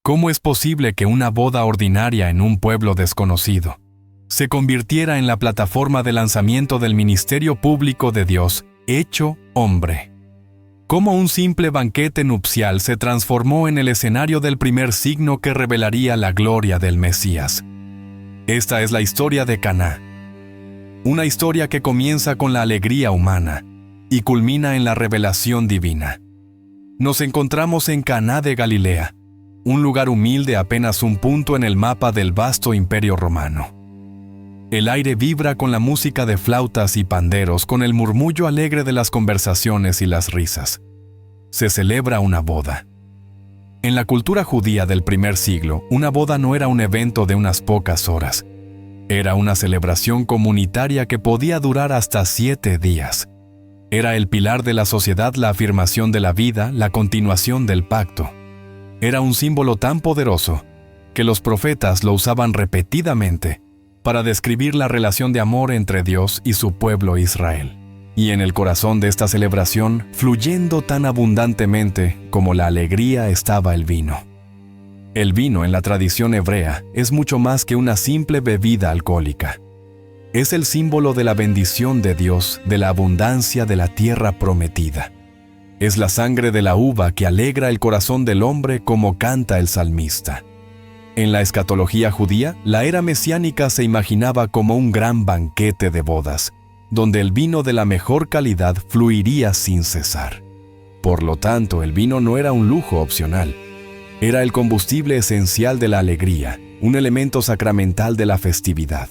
¿Cómo es posible que una boda ordinaria en un pueblo desconocido se convirtiera en la plataforma de lanzamiento del ministerio público de Dios, hecho hombre? ¿Cómo un simple banquete nupcial se transformó en el escenario del primer signo que revelaría la gloria del Mesías? Esta es la historia de Caná. Una historia que comienza con la alegría humana y culmina en la revelación divina. Nos encontramos en Caná de Galilea, un lugar humilde apenas un punto en el mapa del vasto imperio romano. El aire vibra con la música de flautas y panderos, con el murmullo alegre de las conversaciones y las risas. Se celebra una boda. En la cultura judía del primer siglo, una boda no era un evento de unas pocas horas. Era una celebración comunitaria que podía durar hasta 7 días. Era el pilar de la sociedad, la afirmación de la vida, la continuación del pacto. Era un símbolo tan poderoso que los profetas lo usaban repetidamente para describir la relación de amor entre Dios y su pueblo Israel. Y en el corazón de esta celebración, fluyendo tan abundantemente como la alegría, estaba el vino. El vino en la tradición hebrea es mucho más que una simple bebida alcohólica. Es el símbolo de la bendición de Dios, de la abundancia de la tierra prometida. Es la sangre de la uva que alegra el corazón del hombre, como canta el salmista. En la escatología judía, la era mesiánica se imaginaba como un gran banquete de bodas, donde el vino de la mejor calidad fluiría sin cesar. Por lo tanto, el vino no era un lujo opcional. Era el combustible esencial de la alegría, un elemento sacramental de la festividad.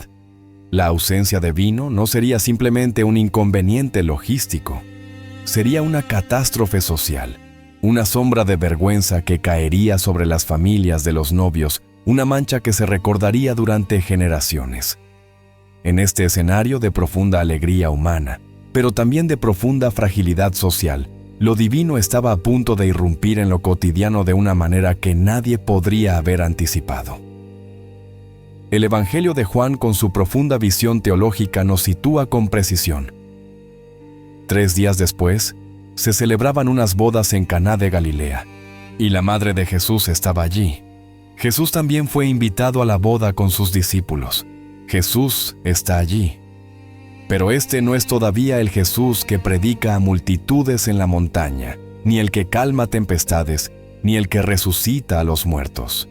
La ausencia de vino no sería simplemente un inconveniente logístico. Sería una catástrofe social, una sombra de vergüenza que caería sobre las familias de los novios, una mancha que se recordaría durante generaciones. En este escenario de profunda alegría humana, pero también de profunda fragilidad social, lo divino estaba a punto de irrumpir en lo cotidiano de una manera que nadie podría haber anticipado. El Evangelio de Juan, con su profunda visión teológica, nos sitúa con precisión. 3 días después, se celebraban unas bodas en Caná de Galilea, y la madre de Jesús estaba allí. Jesús también fue invitado a la boda con sus discípulos. Jesús está allí. Pero este no es todavía el Jesús que predica a multitudes en la montaña, ni el que calma tempestades, ni el que resucita a los muertos.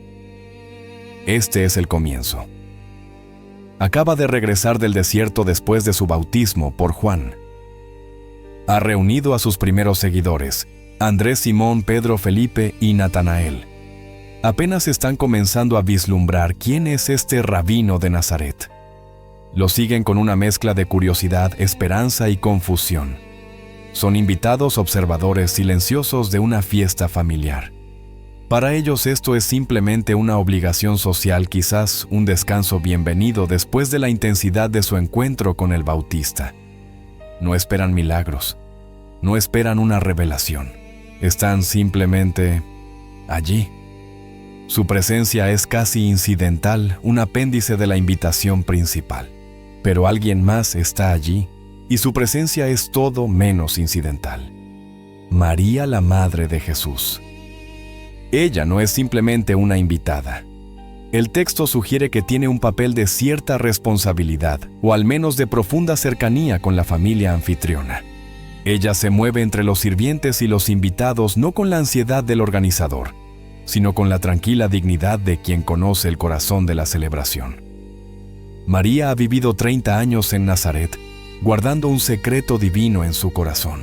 Este es el comienzo. Acaba de regresar del desierto después de su bautismo por Juan. Ha reunido a sus primeros seguidores, Andrés, Simón, Pedro, Felipe y Natanael. Apenas están comenzando a vislumbrar quién es este rabino de Nazaret. Lo siguen con una mezcla de curiosidad, esperanza y confusión. Son invitados observadores silenciosos de una fiesta familiar. Para ellos esto es simplemente una obligación social, quizás un descanso bienvenido después de la intensidad de su encuentro con el Bautista. No esperan milagros, no esperan una revelación. Están simplemente allí. Su presencia es casi incidental, un apéndice de la invitación principal. Pero alguien más está allí, y su presencia es todo menos incidental. María, la madre de Jesús. Ella no es simplemente una invitada. El texto sugiere que tiene un papel de cierta responsabilidad, o al menos de profunda cercanía con la familia anfitriona. Ella se mueve entre los sirvientes y los invitados no con la ansiedad del organizador, sino con la tranquila dignidad de quien conoce el corazón de la celebración. María ha vivido 30 años en Nazaret, guardando un secreto divino en su corazón.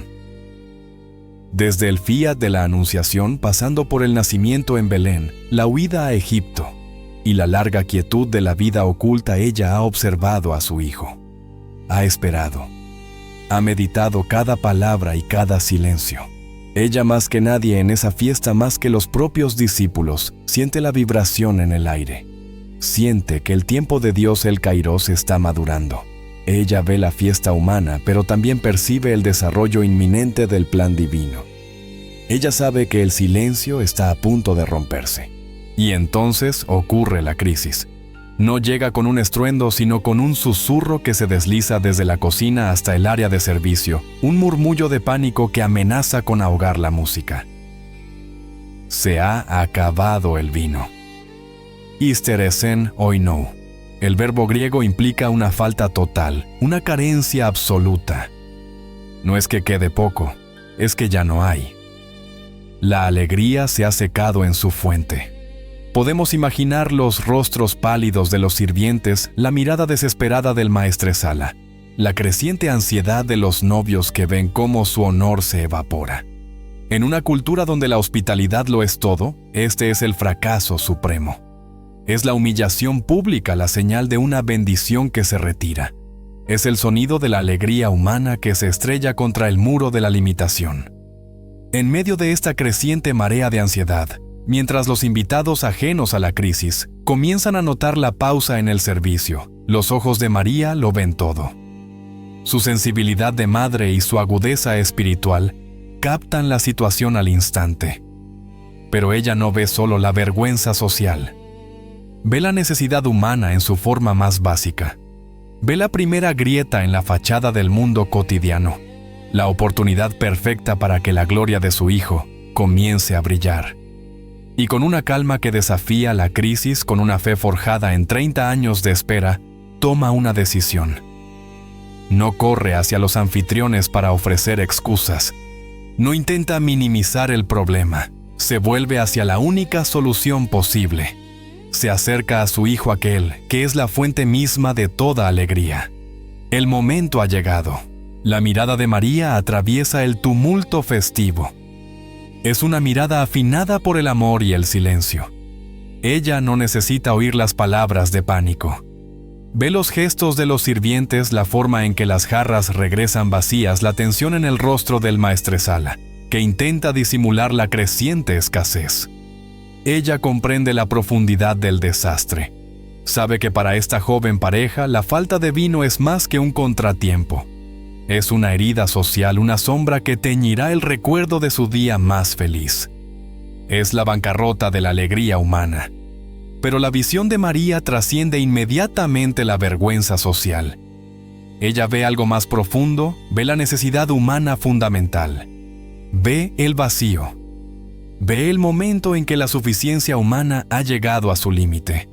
Desde el fiat de la Anunciación, pasando por el nacimiento en Belén, la huida a Egipto y la larga quietud de la vida oculta, ella ha observado a su Hijo. Ha esperado. Ha meditado cada palabra y cada silencio. Ella, más que nadie en esa fiesta, más que los propios discípulos, siente la vibración en el aire. Siente que el tiempo de Dios, el Kairos, está madurando. Ella ve la fiesta humana, pero también percibe el desarrollo inminente del plan divino. Ella sabe que el silencio está a punto de romperse. Y entonces ocurre la crisis. No llega con un estruendo, sino con un susurro que se desliza desde la cocina hasta el área de servicio, un murmullo de pánico que amenaza con ahogar la música. Se ha acabado el vino. Hysteresen oinou. El verbo griego implica una falta total, una carencia absoluta. No es que quede poco, es que ya no hay. La alegría se ha secado en su fuente. Podemos imaginar los rostros pálidos de los sirvientes, la mirada desesperada del maestresala, la creciente ansiedad de los novios que ven cómo su honor se evapora. En una cultura donde la hospitalidad lo es todo, este es el fracaso supremo. Es la humillación pública la señal de una bendición que se retira. Es el sonido de la alegría humana que se estrella contra el muro de la limitación. En medio de esta creciente marea de ansiedad, mientras los invitados ajenos a la crisis comienzan a notar la pausa en el servicio, los ojos de María lo ven todo. Su sensibilidad de madre y su agudeza espiritual captan la situación al instante. Pero ella no ve solo la vergüenza social. Ve la necesidad humana en su forma más básica. Ve la primera grieta en la fachada del mundo cotidiano, la oportunidad perfecta para que la gloria de su hijo comience a brillar. Y con una calma que desafía la crisis, con una fe forjada en 30 años de espera, toma una decisión. No corre hacia los anfitriones para ofrecer excusas. No intenta minimizar el problema. Se vuelve hacia la única solución posible. Se acerca a su hijo aquel, que es la fuente misma de toda alegría. El momento ha llegado. La mirada de María atraviesa el tumulto festivo. Es una mirada afinada por el amor y el silencio. Ella no necesita oír las palabras de pánico. Ve los gestos de los sirvientes, la forma en que las jarras regresan vacías, la tensión en el rostro del maestresala, que intenta disimular la creciente escasez. Ella comprende la profundidad del desastre. Sabe que para esta joven pareja la falta de vino es más que un contratiempo. Es una herida social, una sombra que teñirá el recuerdo de su día más feliz. Es la bancarrota de la alegría humana. Pero la visión de María trasciende inmediatamente la vergüenza social. Ella ve algo más profundo, ve la necesidad humana fundamental. Ve el vacío. Ve el momento en que la suficiencia humana ha llegado a su límite.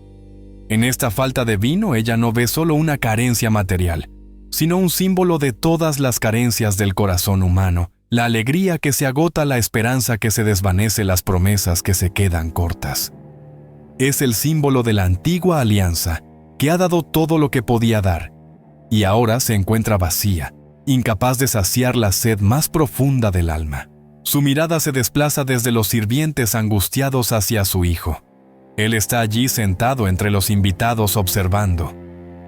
En esta falta de vino ella no ve solo una carencia material, sino un símbolo de todas las carencias del corazón humano, la alegría que se agota, la esperanza que se desvanece, las promesas que se quedan cortas. Es el símbolo de la antigua alianza, que ha dado todo lo que podía dar, y ahora se encuentra vacía, incapaz de saciar la sed más profunda del alma. Su mirada se desplaza desde los sirvientes angustiados hacia su hijo. Él está allí sentado entre los invitados observando.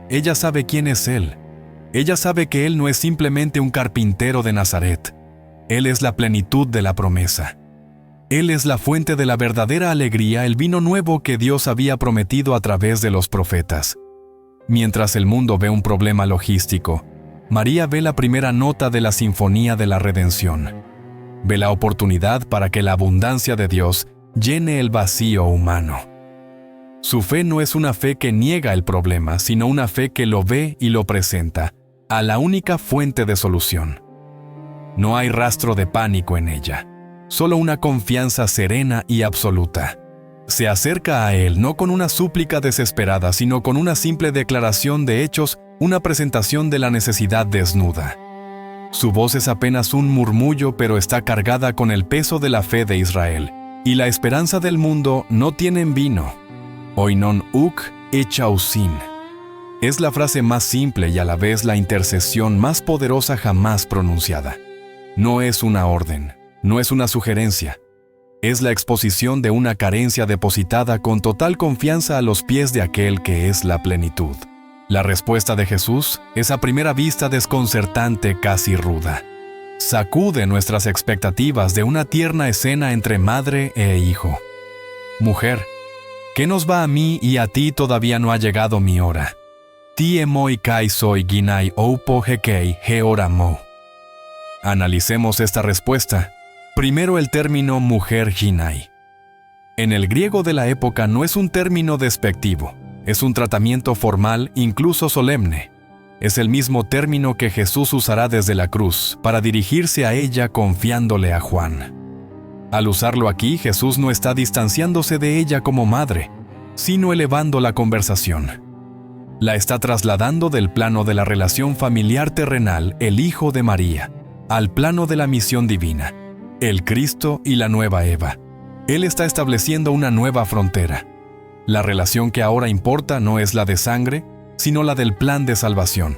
Ella sabe quién es él. Ella sabe que él no es simplemente un carpintero de Nazaret. Él es la plenitud de la promesa. Él es la fuente de la verdadera alegría, el vino nuevo que Dios había prometido a través de los profetas. Mientras el mundo ve un problema logístico, María ve la primera nota de la sinfonía de la redención. Ve la oportunidad para que la abundancia de Dios llene el vacío humano. Su fe no es una fe que niega el problema, sino una fe que lo ve y lo presenta a la única fuente de solución. No hay rastro de pánico en ella, solo una confianza serena y absoluta. Se acerca a él no con una súplica desesperada, sino con una simple declaración de hechos, una presentación de la necesidad desnuda. Su voz es apenas un murmullo, pero está cargada con el peso de la fe de Israel, y la esperanza del mundo no tienen vino. Oinon uk echausin. Es la frase más simple y a la vez la intercesión más poderosa jamás pronunciada. No es una orden, no es una sugerencia. Es la exposición de una carencia depositada con total confianza a los pies de aquel que es la plenitud. La respuesta de Jesús es a primera vista desconcertante, casi ruda. Sacude nuestras expectativas de una tierna escena entre madre e hijo. Mujer, ¿qué nos va a mí y a ti todavía no ha llegado mi hora? Ti emoi kai soy ginai oupo hekei heoramo. Analicemos esta respuesta. Primero el término mujer ginai. En el griego de la época no es un término despectivo. Es un tratamiento formal, incluso solemne. Es el mismo término que Jesús usará desde la cruz para dirigirse a ella confiándole a Juan. Al usarlo aquí, Jesús no está distanciándose de ella como madre, sino elevando la conversación. La está trasladando del plano de la relación familiar terrenal, el Hijo de María, al plano de la misión divina, el Cristo y la nueva Eva. Él está estableciendo una nueva frontera. La relación que ahora importa no es la de sangre, sino la del plan de salvación.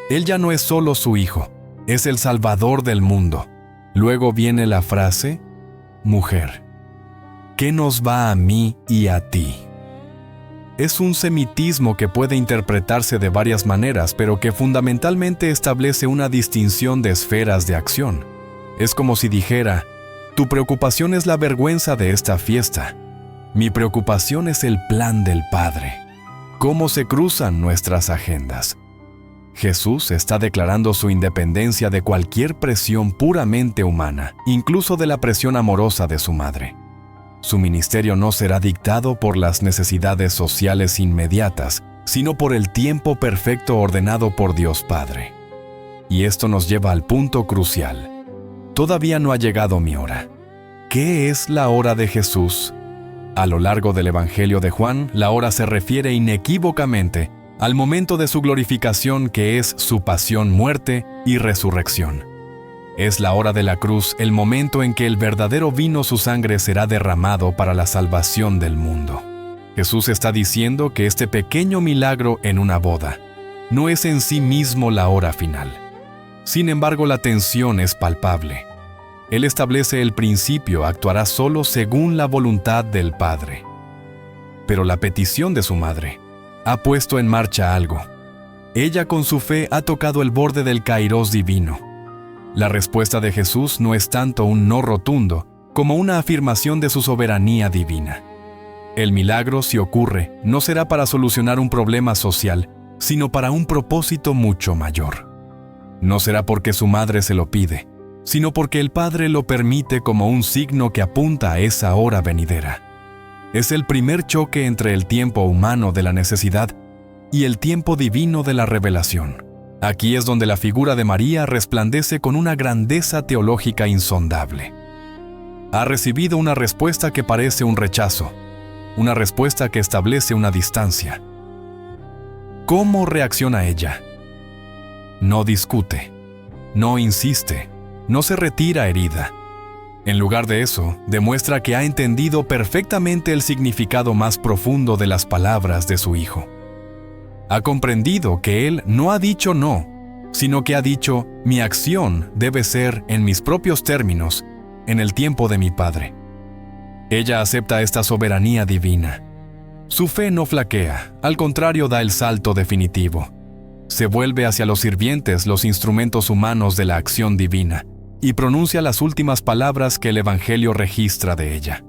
Él ya no es solo su Hijo, es el Salvador del mundo. Luego viene la frase, mujer, ¿qué nos va a mí y a ti? Es un semitismo que puede interpretarse de varias maneras, pero que fundamentalmente establece una distinción de esferas de acción. Es como si dijera, tu preocupación es la vergüenza de esta fiesta. Mi preocupación es el plan del Padre. ¿Cómo se cruzan nuestras agendas? Jesús está declarando su independencia de cualquier presión puramente humana, incluso de la presión amorosa de su madre. Su ministerio no será dictado por las necesidades sociales inmediatas, sino por el tiempo perfecto ordenado por Dios Padre. Y esto nos lleva al punto crucial. Todavía no ha llegado mi hora. ¿Qué es la hora de Jesús? A lo largo del Evangelio de Juan, la hora se refiere inequívocamente al momento de su glorificación, que es su pasión, muerte y resurrección. Es la hora de la cruz, el momento en que el verdadero vino, su sangre, será derramado para la salvación del mundo. Jesús está diciendo que este pequeño milagro en una boda no es en sí mismo la hora final. Sin embargo, la tensión es palpable. Él establece el principio, actuará solo según la voluntad del Padre. Pero la petición de su madre ha puesto en marcha algo. Ella con su fe ha tocado el borde del Kairos divino. La respuesta de Jesús no es tanto un no rotundo como una afirmación de su soberanía divina. El milagro, si ocurre, no será para solucionar un problema social, sino para un propósito mucho mayor. No será porque su madre se lo pide, sino porque el Padre lo permite como un signo que apunta a esa hora venidera. Es el primer choque entre el tiempo humano de la necesidad y el tiempo divino de la revelación. Aquí es donde la figura de María resplandece con una grandeza teológica insondable. Ha recibido una respuesta que parece un rechazo, una respuesta que establece una distancia. ¿Cómo reacciona ella? No discute, no insiste, no se retira herida. En lugar de eso, demuestra que ha entendido perfectamente el significado más profundo de las palabras de su Hijo. Ha comprendido que Él no ha dicho no, sino que ha dicho, mi acción debe ser en mis propios términos, en el tiempo de mi Padre. Ella acepta esta soberanía divina. Su fe no flaquea, al contrario da el salto definitivo. Se vuelve hacia los sirvientes, los instrumentos humanos de la acción divina, y pronuncia las últimas palabras que el Evangelio registra de ella.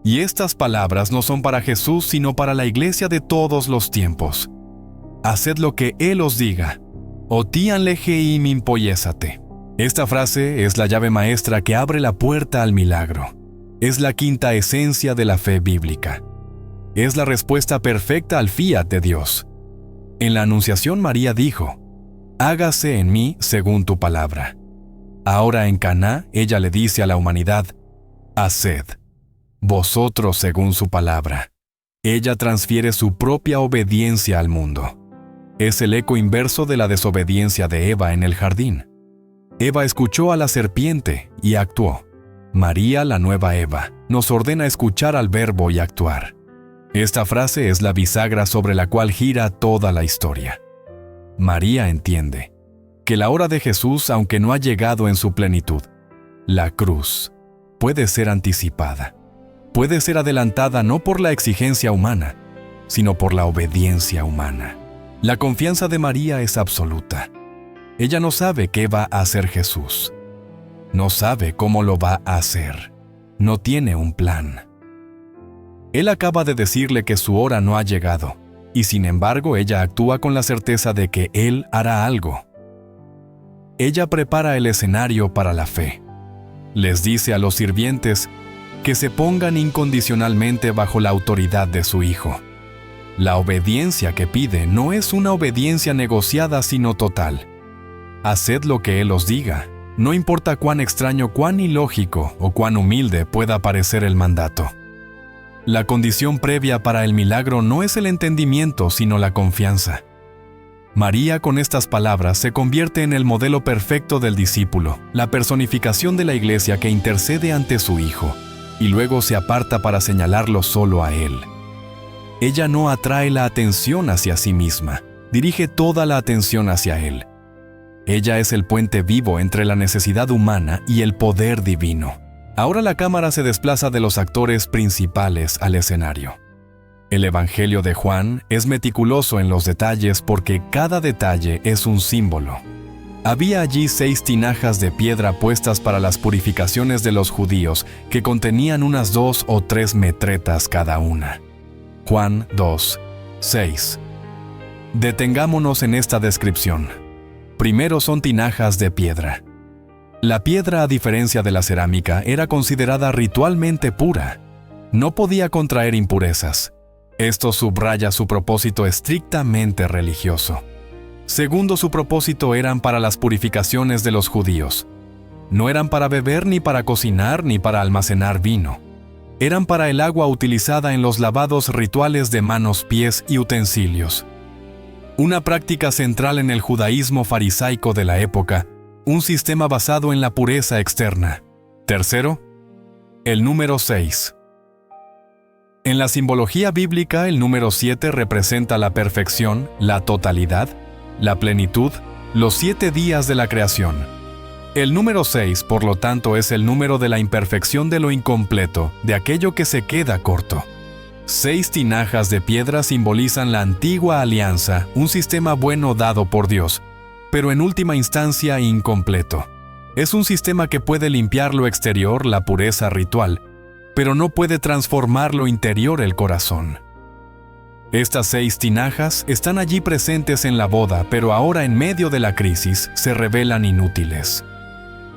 Y estas palabras no son para Jesús, sino para la iglesia de todos los tiempos. Haced lo que Él os diga. Otían legeim impoyésate. Esta frase es la llave maestra que abre la puerta al milagro. Es la quinta esencia de la fe bíblica. Es la respuesta perfecta al fiat de Dios. En la Anunciación, María dijo, hágase en mí según tu palabra. Ahora en Caná, ella le dice a la humanidad, haced, vosotros según su palabra. Ella transfiere su propia obediencia al mundo. Es el eco inverso de la desobediencia de Eva en el jardín. Eva escuchó a la serpiente y actuó. María, la nueva Eva, nos ordena escuchar al Verbo y actuar. Esta frase es la bisagra sobre la cual gira toda la historia. María entiende que la hora de Jesús, aunque no ha llegado en su plenitud, la cruz, puede ser anticipada. Puede ser adelantada no por la exigencia humana, sino por la obediencia humana. La confianza de María es absoluta. Ella no sabe qué va a hacer Jesús. No sabe cómo lo va a hacer. No tiene un plan. Él acaba de decirle que su hora no ha llegado, y sin embargo ella actúa con la certeza de que Él hará algo. Ella prepara el escenario para la fe. Les dice a los sirvientes que se pongan incondicionalmente bajo la autoridad de su Hijo. La obediencia que pide no es una obediencia negociada, sino total. Haced lo que Él os diga. no importa cuán extraño, cuán ilógico o cuán humilde pueda parecer el mandato. La condición previa para el milagro no es el entendimiento, sino la confianza. María, con estas palabras, se convierte en el modelo perfecto del discípulo, la personificación de la Iglesia que intercede ante su Hijo, y luego se aparta para señalarlo solo a Él. Ella no atrae la atención hacia sí misma, dirige toda la atención hacia Él. Ella es el puente vivo entre la necesidad humana y el poder divino. Ahora la cámara se desplaza de los actores principales al escenario. El Evangelio de Juan es meticuloso en los detalles porque cada detalle es un símbolo. Había allí 6 tinajas de piedra puestas para las purificaciones de los judíos que contenían unas 2 o 3 metretas cada una. Juan 2, 6. Detengámonos en esta descripción. Primero son tinajas de piedra. La piedra, a diferencia de la cerámica, era considerada ritualmente pura. No podía contraer impurezas. Esto subraya su propósito estrictamente religioso. Segundo, su propósito eran para las purificaciones de los judíos. No eran para beber, ni para cocinar, ni para almacenar vino. Eran para el agua utilizada en los lavados rituales de manos, pies y utensilios. Una práctica central en el judaísmo farisaico de la época, un sistema basado en la pureza externa. Tercero, el número 6. En la simbología bíblica, el número 7 representa la perfección, la totalidad, la plenitud, los 7 días de la creación. El número 6, por lo tanto, es el número de la imperfección, de lo incompleto, de aquello que se queda corto. 6 tinajas de piedra simbolizan la antigua alianza, un sistema bueno dado por Dios, pero en última instancia incompleto. Es un sistema que puede limpiar lo exterior, la pureza ritual, pero no puede transformar lo interior, el corazón. Estas 6 tinajas están allí presentes en la boda, pero ahora en medio de la crisis se revelan inútiles.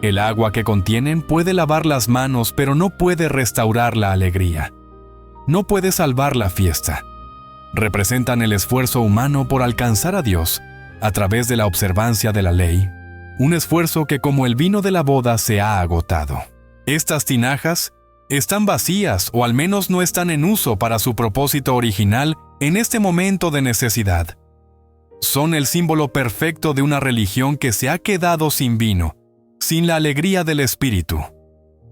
El agua que contienen puede lavar las manos, pero no puede restaurar la alegría. No puede salvar la fiesta. Representan el esfuerzo humano por alcanzar a Dios a través de la observancia de la ley, un esfuerzo que, como el vino de la boda, se ha agotado. Estas tinajas están vacías, o al menos no están en uso para su propósito original en este momento de necesidad. Son el símbolo perfecto de una religión que se ha quedado sin vino, sin la alegría del Espíritu.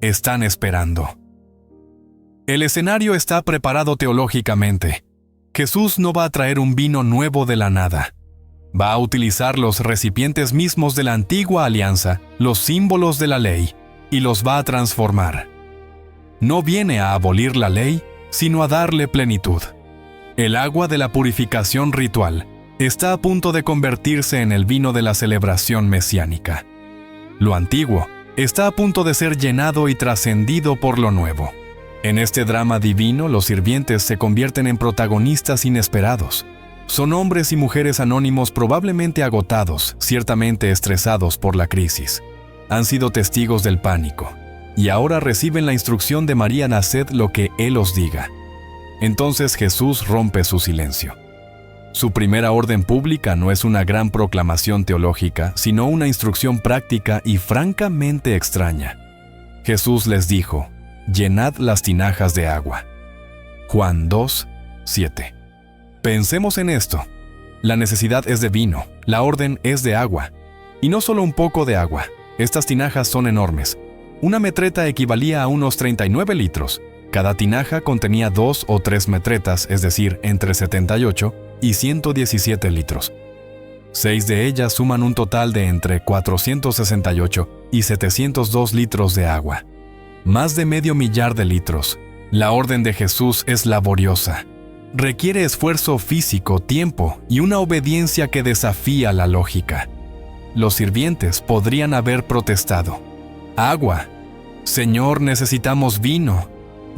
Están esperando. El escenario está preparado teológicamente. Jesús no va a traer un vino nuevo de la nada. Va a utilizar los recipientes mismos de la antigua alianza, los símbolos de la ley, y los va a transformar. No viene a abolir la ley, sino a darle plenitud. El agua de la purificación ritual está a punto de convertirse en el vino de la celebración mesiánica. Lo antiguo está a punto de ser llenado y trascendido por lo nuevo. En este drama divino, los sirvientes se convierten en protagonistas inesperados. Son hombres y mujeres anónimos, probablemente agotados, ciertamente estresados por la crisis. Han sido testigos del pánico, y ahora reciben la instrucción de María: haced lo que Él os diga. Entonces Jesús rompe su silencio. Su primera orden pública no es una gran proclamación teológica, sino una instrucción práctica y francamente extraña. Jesús les dijo: llenad las tinajas de agua. Juan 2, 7. Pensemos en esto. La necesidad es de vino, la orden es de agua. Y no solo un poco de agua. Estas tinajas son enormes. Una metreta equivalía a unos 39 litros. Cada tinaja contenía 2 o 3 metretas, es decir, entre 78 y 117 litros. 6 de ellas suman un total de entre 468 y 702 litros de agua. Más de medio millar de litros. La orden de Jesús es laboriosa. Requiere esfuerzo físico, tiempo y una obediencia que desafía la lógica. Los sirvientes podrían haber protestado: agua. Señor, necesitamos vino.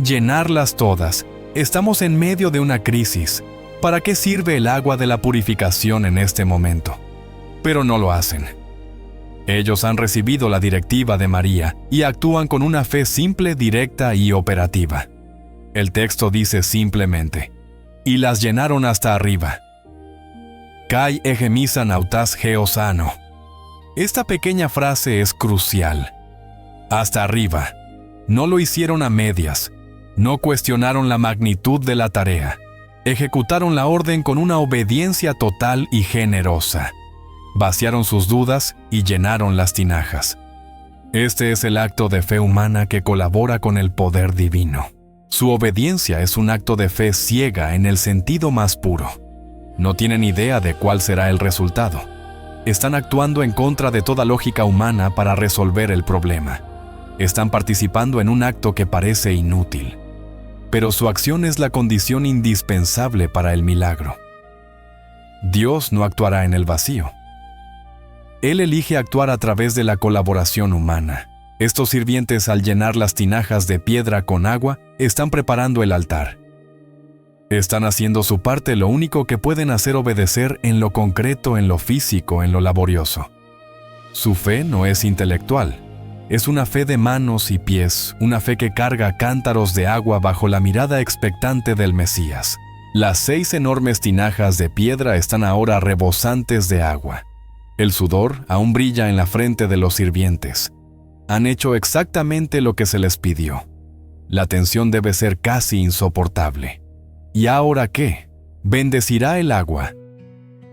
Llenarlas todas. Estamos en medio de una crisis. ¿Para qué sirve el agua de la purificación en este momento? Pero no lo hacen. Ellos han recibido la directiva de María y actúan con una fe simple, directa y operativa. El texto dice simplemente: y las llenaron hasta arriba. Kai egemisan autas geosano. Esta pequeña frase es crucial. Hasta arriba. No lo hicieron a medias. No cuestionaron la magnitud de la tarea. Ejecutaron la orden con una obediencia total y generosa. Vaciaron sus dudas y llenaron las tinajas. Este es el acto de fe humana que colabora con el poder divino. Su obediencia es un acto de fe ciega en el sentido más puro. No tienen idea de cuál será el resultado. Están actuando en contra de toda lógica humana para resolver el problema. Están participando en un acto que parece inútil. Pero su acción es la condición indispensable para el milagro. Dios no actuará en el vacío. Él elige actuar a través de la colaboración humana. Estos sirvientes, al llenar las tinajas de piedra con agua, están preparando el altar. Están haciendo su parte. Lo único que pueden hacer obedecer en lo concreto, en lo físico, en lo laborioso. Su fe no es intelectual. Es una fe de manos y pies, una fe que carga cántaros de agua bajo la mirada expectante del Mesías. Las 6 enormes tinajas de piedra están ahora rebosantes de agua. El sudor aún brilla en la frente de los sirvientes. Han hecho exactamente lo que se les pidió. La tensión debe ser casi insoportable. ¿Y ahora qué? ¿Bendecirá el agua?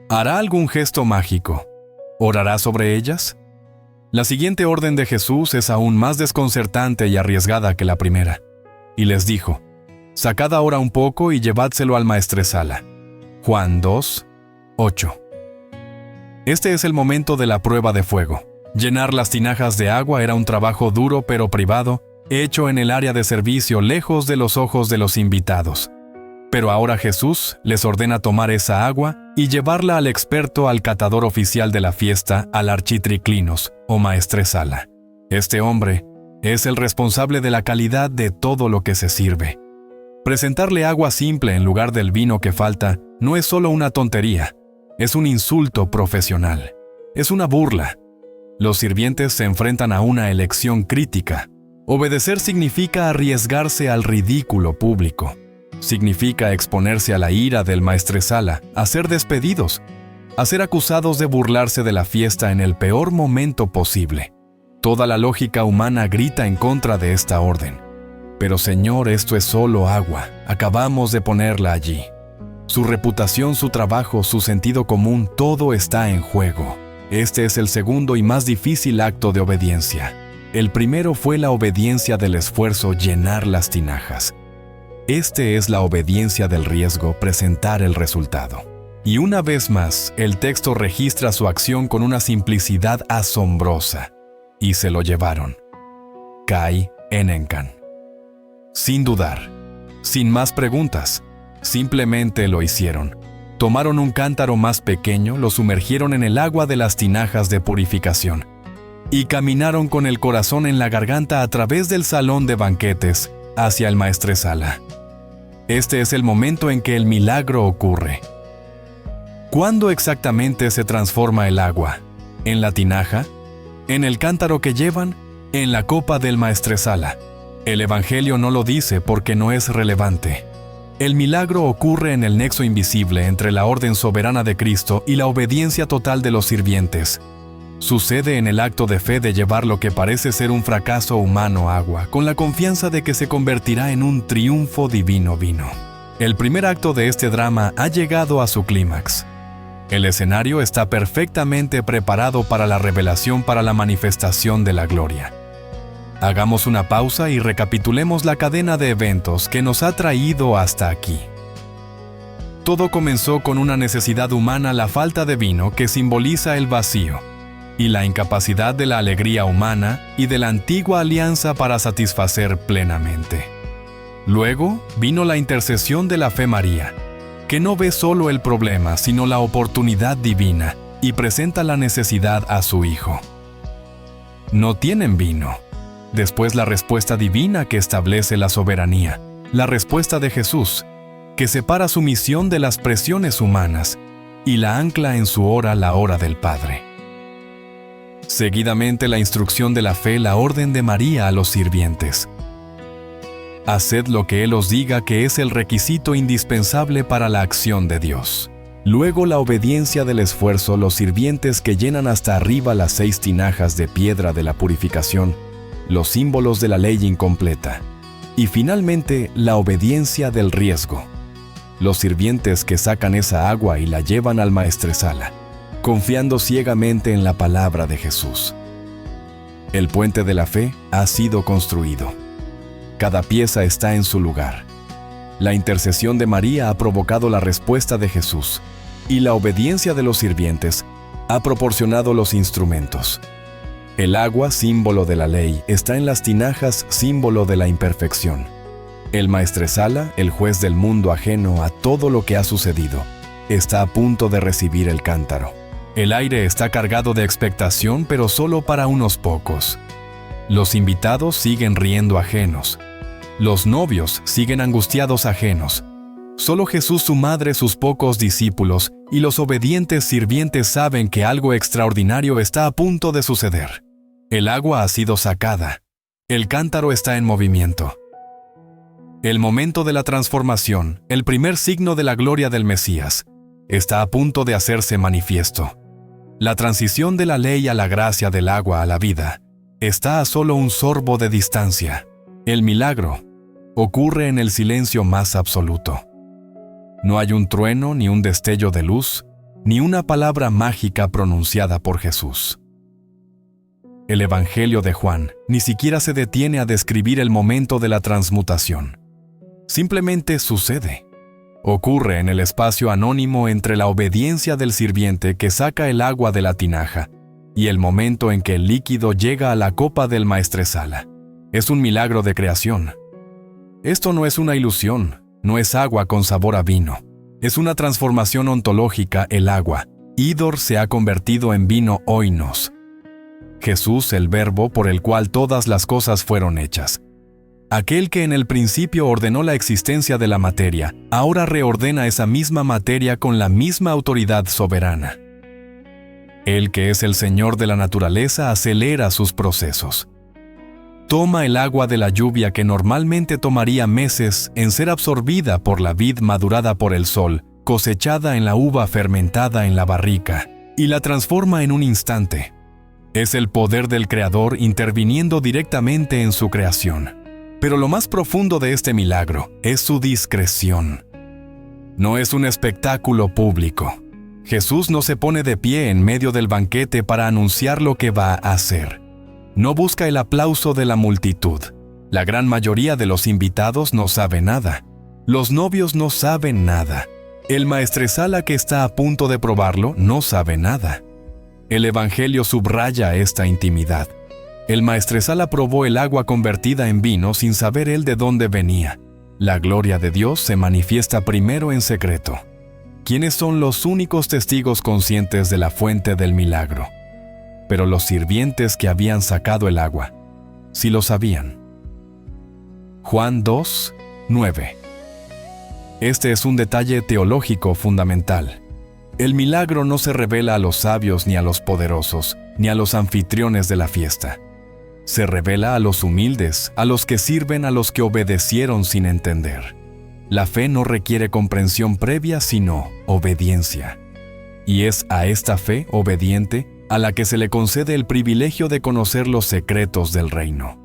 ¿Hará algún gesto mágico? ¿Orará sobre ellas? La siguiente orden de Jesús es aún más desconcertante y arriesgada que la primera. Y les dijo: «Sacad ahora un poco y llevádselo al maestresala». Juan 2, 8. Este es el momento de la prueba de fuego. Llenar las tinajas de agua era un trabajo duro pero privado, hecho en el área de servicio lejos de los ojos de los invitados. Pero ahora Jesús les ordena tomar esa agua y llevarla al experto, al catador oficial de la fiesta, al architriclinos, o maestresala. Este hombre es el responsable de la calidad de todo lo que se sirve. Presentarle agua simple en lugar del vino que falta no es solo una tontería, es un insulto profesional, es una burla. Los sirvientes se enfrentan a una elección crítica. Obedecer significa arriesgarse al ridículo público. Significa exponerse a la ira del maestresala, a ser despedidos, a ser acusados de burlarse de la fiesta en el peor momento posible. Toda la lógica humana grita en contra de esta orden. Pero Señor, esto es solo agua. Acabamos de ponerla allí. Su reputación, su trabajo, su sentido común, todo está en juego. Este es el segundo y más difícil acto de obediencia. El primero fue la obediencia del esfuerzo, llenar las tinajas. Este es la obediencia del riesgo, presentar el resultado. Y una vez más, el texto registra su acción con una simplicidad asombrosa. Y se lo llevaron. Kai Enenkan. Sin dudar, sin más preguntas, simplemente lo hicieron. Tomaron un cántaro más pequeño, lo sumergieron en el agua de las tinajas de purificación y caminaron con el corazón en la garganta a través del salón de banquetes hacia el maestresala. Este es el momento en que el milagro ocurre. ¿Cuándo exactamente se transforma el agua? ¿En la tinaja? ¿En el cántaro que llevan? ¿En la copa del maestresala? El Evangelio no lo dice porque no es relevante. El milagro ocurre en el nexo invisible entre la orden soberana de Cristo y la obediencia total de los sirvientes. Sucede en el acto de fe de llevar lo que parece ser un fracaso humano agua, con la confianza de que se convertirá en un triunfo divino vino. El primer acto de este drama ha llegado a su clímax. El escenario está perfectamente preparado para la revelación, para la manifestación de la gloria. Hagamos una pausa y recapitulemos la cadena de eventos que nos ha traído hasta aquí. Todo comenzó con una necesidad humana, la falta de vino, que simboliza el vacío, y la incapacidad de la alegría humana y de la antigua alianza para satisfacer plenamente. Luego vino la intercesión de la fe María, que no ve solo el problema, sino la oportunidad divina, y presenta la necesidad a su Hijo. No tienen vino. Después la respuesta divina que establece la soberanía, la respuesta de Jesús, que separa su misión de las presiones humanas y la ancla en su hora, la hora del Padre. Seguidamente la instrucción de la fe, la orden de María a los sirvientes. Haced lo que Él os diga, que es el requisito indispensable para la acción de Dios. Luego la obediencia del esfuerzo, los sirvientes que llenan hasta arriba las 6 tinajas de piedra de la purificación, los símbolos de la ley incompleta. Y finalmente, la obediencia del riesgo. Los sirvientes que sacan esa agua y la llevan al maestresala, confiando ciegamente en la palabra de Jesús. El puente de la fe ha sido construido. Cada pieza está en su lugar. La intercesión de María ha provocado la respuesta de Jesús, y la obediencia de los sirvientes ha proporcionado los instrumentos. El agua, símbolo de la ley, está en las tinajas, símbolo de la imperfección. El maestresala, el juez del mundo ajeno a todo lo que ha sucedido, está a punto de recibir el cántaro. El aire está cargado de expectación, pero solo para unos pocos. Los invitados siguen riendo ajenos. Los novios siguen angustiados ajenos. Solo Jesús, su madre, sus pocos discípulos y los obedientes sirvientes saben que algo extraordinario está a punto de suceder. El agua ha sido sacada. El cántaro está en movimiento. El momento de la transformación, el primer signo de la gloria del Mesías, está a punto de hacerse manifiesto. La transición de la ley a la gracia, del agua a la vida, está a solo un sorbo de distancia. El milagro ocurre en el silencio más absoluto. No hay un trueno, ni un destello de luz, ni una palabra mágica pronunciada por Jesús. El Evangelio de Juan ni siquiera se detiene a describir el momento de la transmutación. Simplemente sucede. Ocurre en el espacio anónimo entre la obediencia del sirviente que saca el agua de la tinaja y el momento en que el líquido llega a la copa del maestresala. Es un milagro de creación. Esto no es una ilusión, no es agua con sabor a vino. Es una transformación ontológica. El agua, Hydor, se ha convertido en vino oinos. Jesús, el Verbo por el cual todas las cosas fueron hechas. Aquel que en el principio ordenó la existencia de la materia, ahora reordena esa misma materia con la misma autoridad soberana. Él que es el Señor de la naturaleza acelera sus procesos. Toma el agua de la lluvia que normalmente tomaría meses en ser absorbida por la vid madurada por el sol, cosechada en la uva fermentada en la barrica, y la transforma en un instante. Es el poder del Creador interviniendo directamente en su creación. Pero lo más profundo de este milagro es su discreción. No es un espectáculo público. Jesús no se pone de pie en medio del banquete para anunciar lo que va a hacer. No busca el aplauso de la multitud. La gran mayoría de los invitados no sabe nada. Los novios no saben nada. El maestresala que está a punto de probarlo no sabe nada. El Evangelio subraya esta intimidad. El maestresala probó el agua convertida en vino sin saber él de dónde venía. La gloria de Dios se manifiesta primero en secreto. ¿Quiénes son los únicos testigos conscientes de la fuente del milagro? Pero los sirvientes que habían sacado el agua, sí lo sabían. Juan 2, 9. Este es un detalle teológico fundamental. El milagro no se revela a los sabios ni a los poderosos, ni a los anfitriones de la fiesta. Se revela a los humildes, a los que sirven, a los que obedecieron sin entender. La fe no requiere comprensión previa, sino obediencia. Y es a esta fe obediente a la que se le concede el privilegio de conocer los secretos del reino.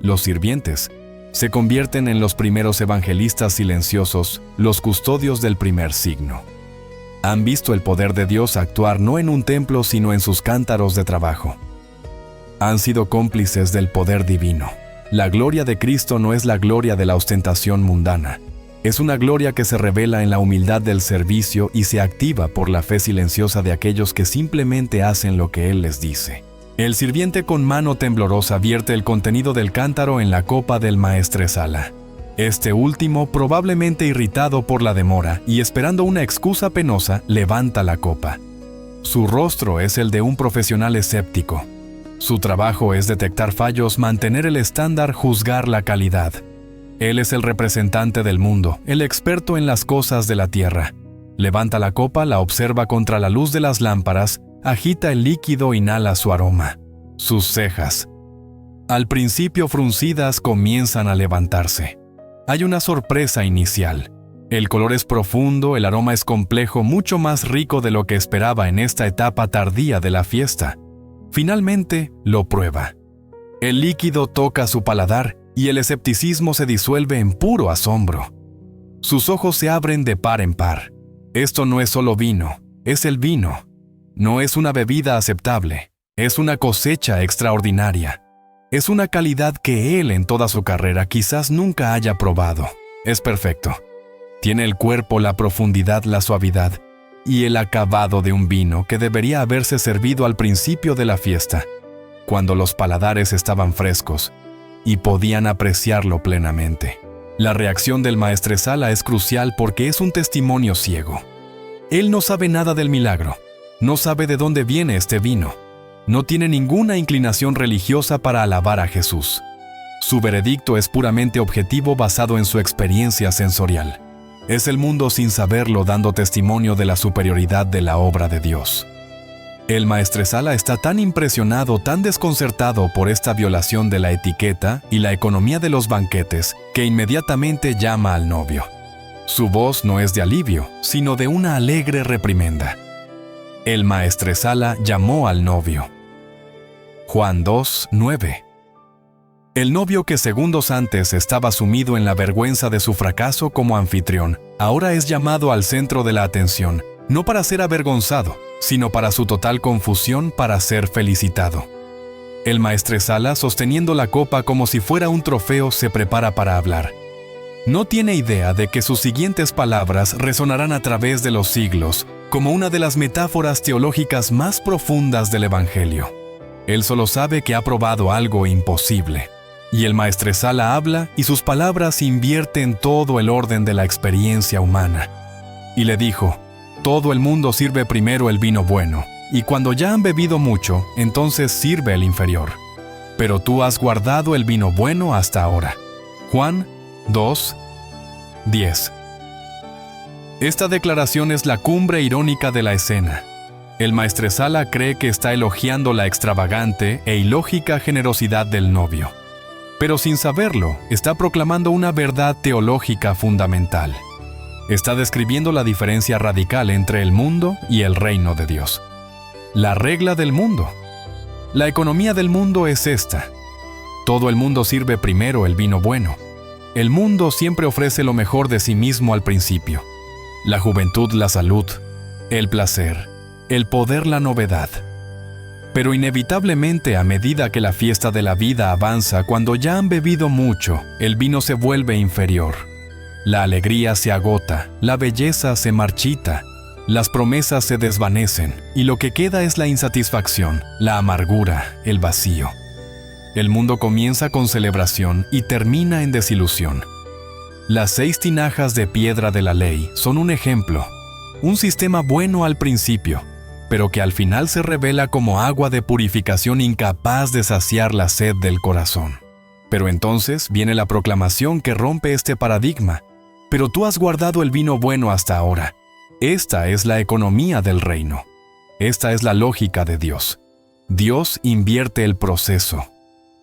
Los sirvientes se convierten en los primeros evangelistas silenciosos, los custodios del primer signo. Han visto el poder de Dios actuar no en un templo, sino en sus cántaros de trabajo. Han sido cómplices del poder divino. La gloria de Cristo no es la gloria de la ostentación mundana. Es una gloria que se revela en la humildad del servicio y se activa por la fe silenciosa de aquellos que simplemente hacen lo que Él les dice. El sirviente con mano temblorosa vierte el contenido del cántaro en la copa del maestresala. Este último, probablemente irritado por la demora y esperando una excusa penosa, levanta la copa. Su rostro es el de un profesional escéptico. Su trabajo es detectar fallos, mantener el estándar, juzgar la calidad. Él es el representante del mundo, el experto en las cosas de la tierra. Levanta la copa, la observa contra la luz de las lámparas, agita el líquido, inhala su aroma. Sus cejas, al principio fruncidas, comienzan a levantarse. Hay una sorpresa inicial. El color es profundo, el aroma es complejo, mucho más rico de lo que esperaba en esta etapa tardía de la fiesta. Finalmente, lo prueba. El líquido toca su paladar y el escepticismo se disuelve en puro asombro. Sus ojos se abren de par en par. Esto no es solo vino, es el vino. No es una bebida aceptable, es una cosecha extraordinaria. Es una calidad que él en toda su carrera quizás nunca haya probado. Es perfecto. Tiene el cuerpo, la profundidad, la suavidad y el acabado de un vino que debería haberse servido al principio de la fiesta, cuando los paladares estaban frescos y podían apreciarlo plenamente. La reacción del maestresala es crucial porque es un testimonio ciego. Él no sabe nada del milagro, no sabe de dónde viene este vino, no tiene ninguna inclinación religiosa para alabar a Jesús. Su veredicto es puramente objetivo basado en su experiencia sensorial. Es el mundo sin saberlo dando testimonio de la superioridad de la obra de Dios. El maestresala está tan impresionado, tan desconcertado por esta violación de la etiqueta y la economía de los banquetes, que inmediatamente llama al novio. Su voz no es de alivio, sino de una alegre reprimenda. El maestresala llamó al novio. Juan 2:9. El novio que segundos antes estaba sumido en la vergüenza de su fracaso como anfitrión, ahora es llamado al centro de la atención, no para ser avergonzado, sino para su total confusión para ser felicitado. El maestresala, sosteniendo la copa como si fuera un trofeo, se prepara para hablar. No tiene idea de que sus siguientes palabras resonarán a través de los siglos, como una de las metáforas teológicas más profundas del Evangelio. Él solo sabe que ha probado algo imposible. Y el maestresala habla y sus palabras invierten todo el orden de la experiencia humana. Y le dijo, todo el mundo sirve primero el vino bueno, y cuando ya han bebido mucho, entonces sirve el inferior. Pero tú has guardado el vino bueno hasta ahora. Juan 2:10. Esta declaración es la cumbre irónica de la escena. El maestresala cree que está elogiando la extravagante e ilógica generosidad del novio. Pero sin saberlo, está proclamando una verdad teológica fundamental. Está describiendo la diferencia radical entre el mundo y el reino de Dios. La regla del mundo. La economía del mundo es esta. Todo el mundo sirve primero el vino bueno. El mundo siempre ofrece lo mejor de sí mismo al principio. La juventud, la salud, el placer, el poder, la novedad. Pero inevitablemente, a medida que la fiesta de la vida avanza, cuando ya han bebido mucho, el vino se vuelve inferior. La alegría se agota, la belleza se marchita, las promesas se desvanecen, y lo que queda es la insatisfacción, la amargura, el vacío. El mundo comienza con celebración y termina en desilusión. Las 6 tinajas de piedra de la ley son un ejemplo, un sistema bueno al principio, pero que al final se revela como agua de purificación incapaz de saciar la sed del corazón. Pero entonces viene la proclamación que rompe este paradigma. Pero tú has guardado el vino bueno hasta ahora. Esta es la economía del reino. Esta es la lógica de Dios. Dios invierte el proceso.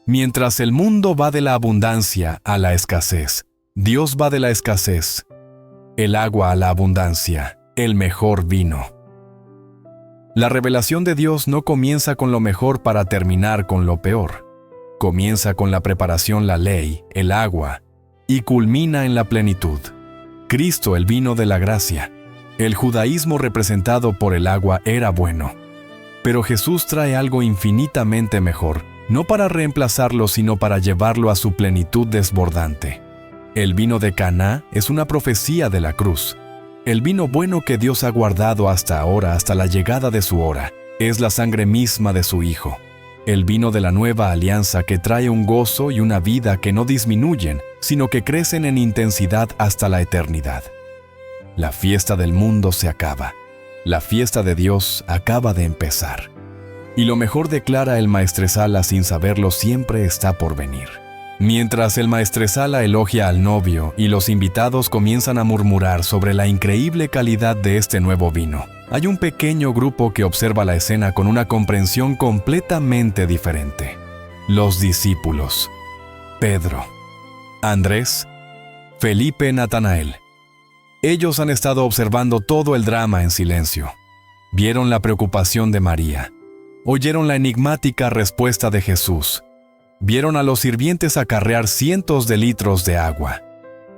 Mientras el mundo va de la abundancia a la escasez, Dios va de la escasez, el agua a la abundancia, el mejor vino. La revelación de Dios no comienza con lo mejor para terminar con lo peor. Comienza con la preparación, la ley, el agua, y culmina en la plenitud. Cristo, el vino de la gracia. El judaísmo representado por el agua era bueno. Pero Jesús trae algo infinitamente mejor, no para reemplazarlo, sino para llevarlo a su plenitud desbordante. El vino de Caná es una profecía de la cruz. El vino bueno que Dios ha guardado hasta ahora, hasta la llegada de su hora, es la sangre misma de su Hijo. El vino de la nueva alianza que trae un gozo y una vida que no disminuyen, sino que crecen en intensidad hasta la eternidad. La fiesta del mundo se acaba. La fiesta de Dios acaba de empezar. Y lo mejor, declara el maestresala sin saberlo, siempre está por venir. Mientras el maestresala elogia al novio y los invitados comienzan a murmurar sobre la increíble calidad de este nuevo vino, hay un pequeño grupo que observa la escena con una comprensión completamente diferente. Los discípulos. Pedro, Andrés, Felipe, Natanael. Ellos han estado observando todo el drama en silencio. Vieron la preocupación de María. Oyeron la enigmática respuesta de Jesús. Vieron a los sirvientes acarrear cientos de litros de agua.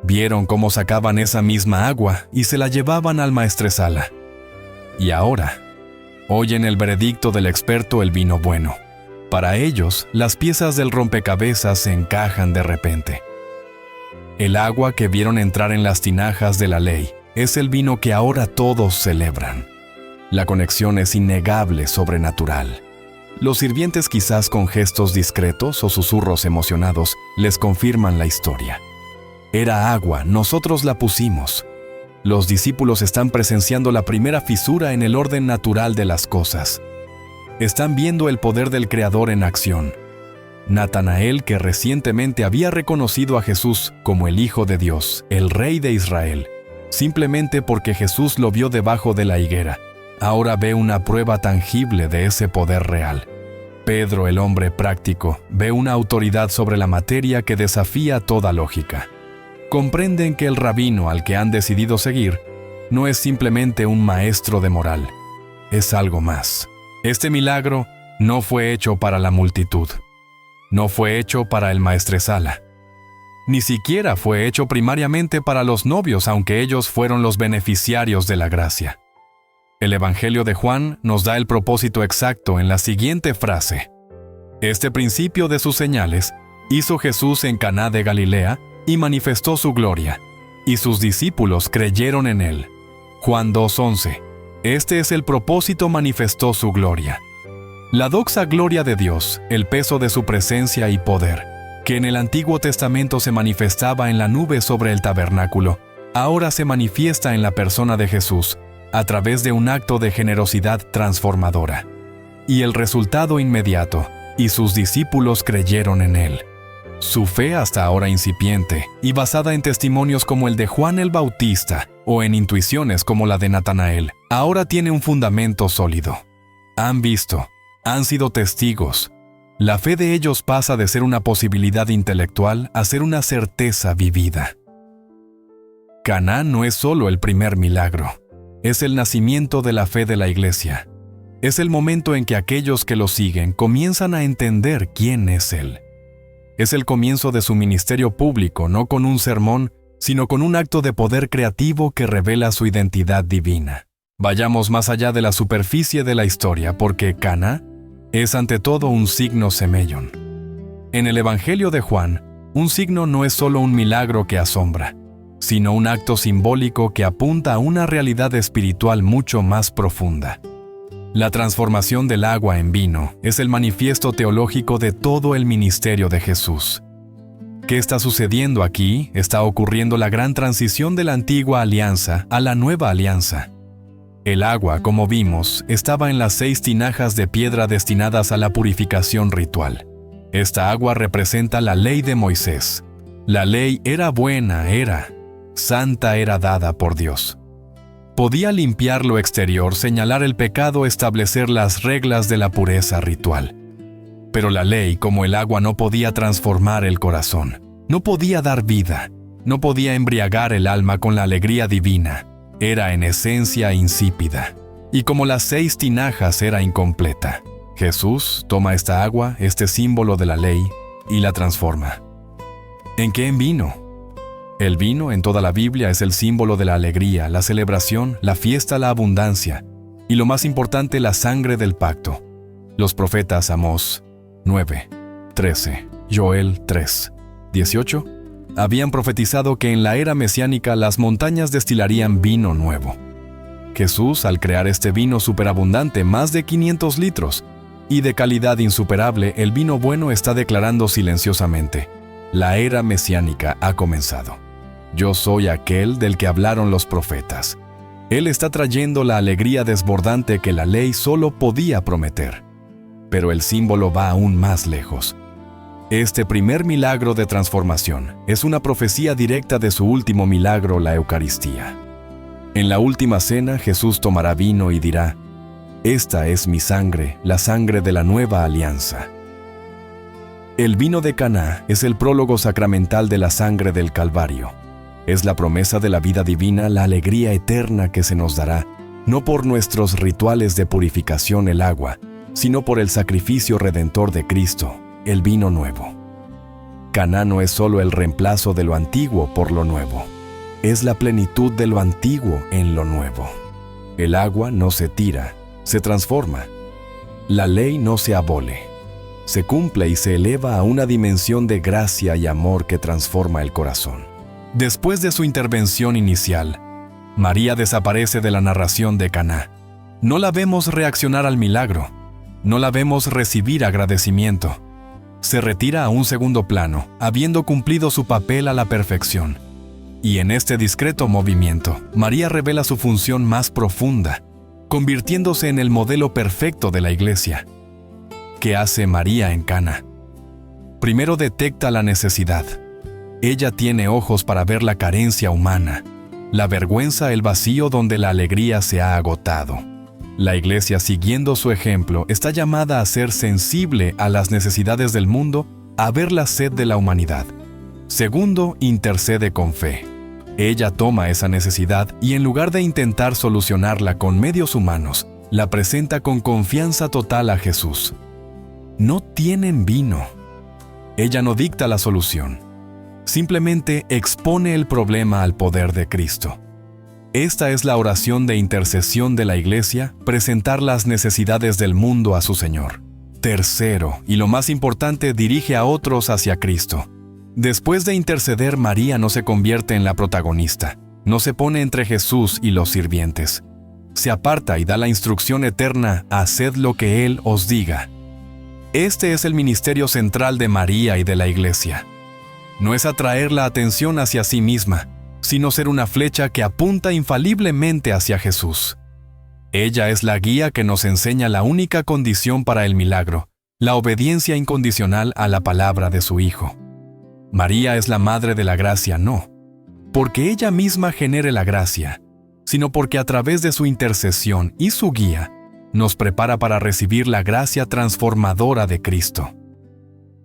Vieron cómo sacaban esa misma agua y se la llevaban al maestresala. Y ahora, oyen el veredicto del experto el vino bueno. Para ellos, las piezas del rompecabezas se encajan de repente. El agua que vieron entrar en las tinajas de la ley es el vino que ahora todos celebran. La conexión es innegable, sobrenatural. Los sirvientes, quizás con gestos discretos o susurros emocionados, les confirman la historia. Era agua, nosotros la pusimos. Los discípulos están presenciando la primera fisura en el orden natural de las cosas. Están viendo el poder del Creador en acción. Natanael, que recientemente había reconocido a Jesús como el Hijo de Dios, el Rey de Israel, simplemente porque Jesús lo vio debajo de la higuera, ahora ve una prueba tangible de ese poder real. Pedro, el hombre práctico, ve una autoridad sobre la materia que desafía toda lógica. Comprenden que el rabino al que han decidido seguir no es simplemente un maestro de moral, es algo más. Este milagro no fue hecho para la multitud, no fue hecho para el maestresala, ni siquiera fue hecho primariamente para los novios, aunque ellos fueron los beneficiarios de la gracia. El Evangelio de Juan nos da el propósito exacto en la siguiente frase. Este principio de sus señales hizo Jesús en Caná de Galilea y manifestó su gloria, y sus discípulos creyeron en él. Juan 2:11. Este es el propósito, manifestó su gloria. La doxa gloria de Dios, el peso de su presencia y poder, que en el Antiguo Testamento se manifestaba en la nube sobre el tabernáculo, ahora se manifiesta en la persona de Jesús, a través de un acto de generosidad transformadora. Y el resultado inmediato, y sus discípulos creyeron en él. Su fe, hasta ahora incipiente, y basada en testimonios como el de Juan el Bautista, o en intuiciones como la de Natanael, ahora tiene un fundamento sólido. Han visto, han sido testigos. La fe de ellos pasa de ser una posibilidad intelectual a ser una certeza vivida. Caná no es solo el primer milagro. Es el nacimiento de la fe de la Iglesia. Es el momento en que aquellos que lo siguen comienzan a entender quién es Él. Es el comienzo de su ministerio público, no con un sermón, sino con un acto de poder creativo que revela su identidad divina. Vayamos más allá de la superficie de la historia, porque Caná es ante todo un signo semellon. En el Evangelio de Juan, un signo no es solo un milagro que asombra, sino un acto simbólico que apunta a una realidad espiritual mucho más profunda. La transformación del agua en vino es el manifiesto teológico de todo el ministerio de Jesús. ¿Qué está sucediendo aquí? Está ocurriendo la gran transición de la antigua alianza a la nueva alianza. El agua, como vimos, estaba en las 6 tinajas de piedra destinadas a la purificación ritual. Esta agua representa la ley de Moisés. La ley era buena, santa, era dada por Dios. Podía limpiar lo exterior, señalar el pecado, establecer las reglas de la pureza ritual. Pero la ley, como el agua, no podía transformar el corazón, no podía dar vida, no podía embriagar el alma con la alegría divina. Era en esencia insípida, y como las 6 tinajas era incompleta. Jesús toma esta agua, este símbolo de la ley, y la transforma. ¿En qué? En vino. El vino en toda la Biblia es el símbolo de la alegría, la celebración, la fiesta, la abundancia, y lo más importante, la sangre del pacto. Los profetas Amós 9:13, Joel 3:18 habían profetizado que en la era mesiánica las montañas destilarían vino nuevo. Jesús, al crear este vino superabundante, más de 500 litros, y de calidad insuperable, el vino bueno está declarando silenciosamente: la era mesiánica ha comenzado. Yo soy aquel del que hablaron los profetas. Él está trayendo la alegría desbordante que la ley solo podía prometer. Pero el símbolo va aún más lejos. Este primer milagro de transformación es una profecía directa de su último milagro, la Eucaristía. En la última cena, Jesús tomará vino y dirá: esta es mi sangre, la sangre de la nueva alianza. El vino de Caná es el prólogo sacramental de la sangre del Calvario. Es la promesa de la vida divina, la alegría eterna que se nos dará, no por nuestros rituales de purificación el agua, sino por el sacrificio redentor de Cristo, el vino nuevo. Caná no es solo el reemplazo de lo antiguo por lo nuevo, es la plenitud de lo antiguo en lo nuevo. El agua no se tira, se transforma. La ley no se abole, se cumple y se eleva a una dimensión de gracia y amor que transforma el corazón. Después de su intervención inicial, María desaparece de la narración de Caná. No la vemos reaccionar al milagro, no la vemos recibir agradecimiento. Se retira a un segundo plano, habiendo cumplido su papel a la perfección. Y en este discreto movimiento, María revela su función más profunda, convirtiéndose en el modelo perfecto de la Iglesia. ¿Qué hace María en Caná? Primero detecta la necesidad. Ella tiene ojos para ver la carencia humana, la vergüenza, el vacío donde la alegría se ha agotado. La Iglesia, siguiendo su ejemplo, está llamada a ser sensible a las necesidades del mundo, a ver la sed de la humanidad. Segundo, intercede con fe. Ella toma esa necesidad y en lugar de intentar solucionarla con medios humanos, la presenta con confianza total a Jesús. No tienen vino. Ella no dicta la solución. Simplemente expone el problema al poder de Cristo. Esta es la oración de intercesión de la Iglesia, presentar las necesidades del mundo a su Señor. Tercero, y lo más importante, dirige a otros hacia Cristo. Después de interceder, María no se convierte en la protagonista, no se pone entre Jesús y los sirvientes. Se aparta y da la instrucción eterna: haced lo que Él os diga. Este es el ministerio central de María y de la Iglesia. No es atraer la atención hacia sí misma, sino ser una flecha que apunta infaliblemente hacia Jesús. Ella es la guía que nos enseña la única condición para el milagro, la obediencia incondicional a la palabra de su Hijo. María es la madre de la gracia, no porque ella misma genere la gracia, sino porque a través de su intercesión y su guía, nos prepara para recibir la gracia transformadora de Cristo.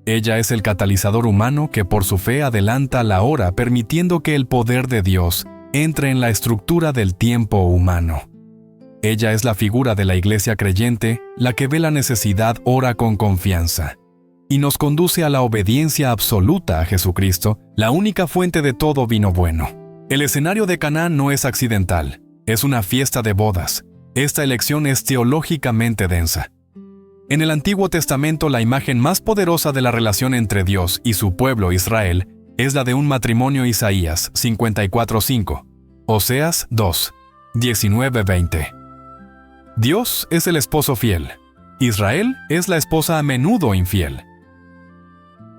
Ella es el catalizador humano que por su fe adelanta la hora, permitiendo que el poder de Dios entre en la estructura del tiempo humano. Ella es la figura de la Iglesia creyente, la que ve la necesidad, ora con confianza, y nos conduce a la obediencia absoluta a Jesucristo, la única fuente de todo vino bueno. El escenario de Caná no es accidental, es una fiesta de bodas. Esta elección es teológicamente densa. En el Antiguo Testamento, la imagen más poderosa de la relación entre Dios y su pueblo Israel es la de un matrimonio. Isaías 54:5, Oseas 2, 19-20. Dios es el esposo fiel. Israel es la esposa a menudo infiel.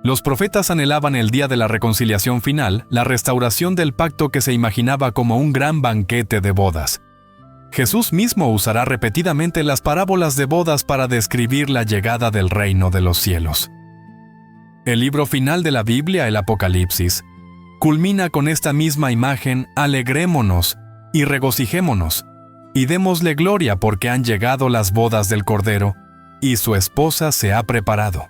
Los profetas anhelaban el día de la reconciliación final, la restauración del pacto que se imaginaba como un gran banquete de bodas. Jesús mismo usará repetidamente las parábolas de bodas para describir la llegada del reino de los cielos. El libro final de la Biblia, el Apocalipsis, culmina con esta misma imagen: alegrémonos y regocijémonos, y démosle gloria porque han llegado las bodas del Cordero, y su esposa se ha preparado.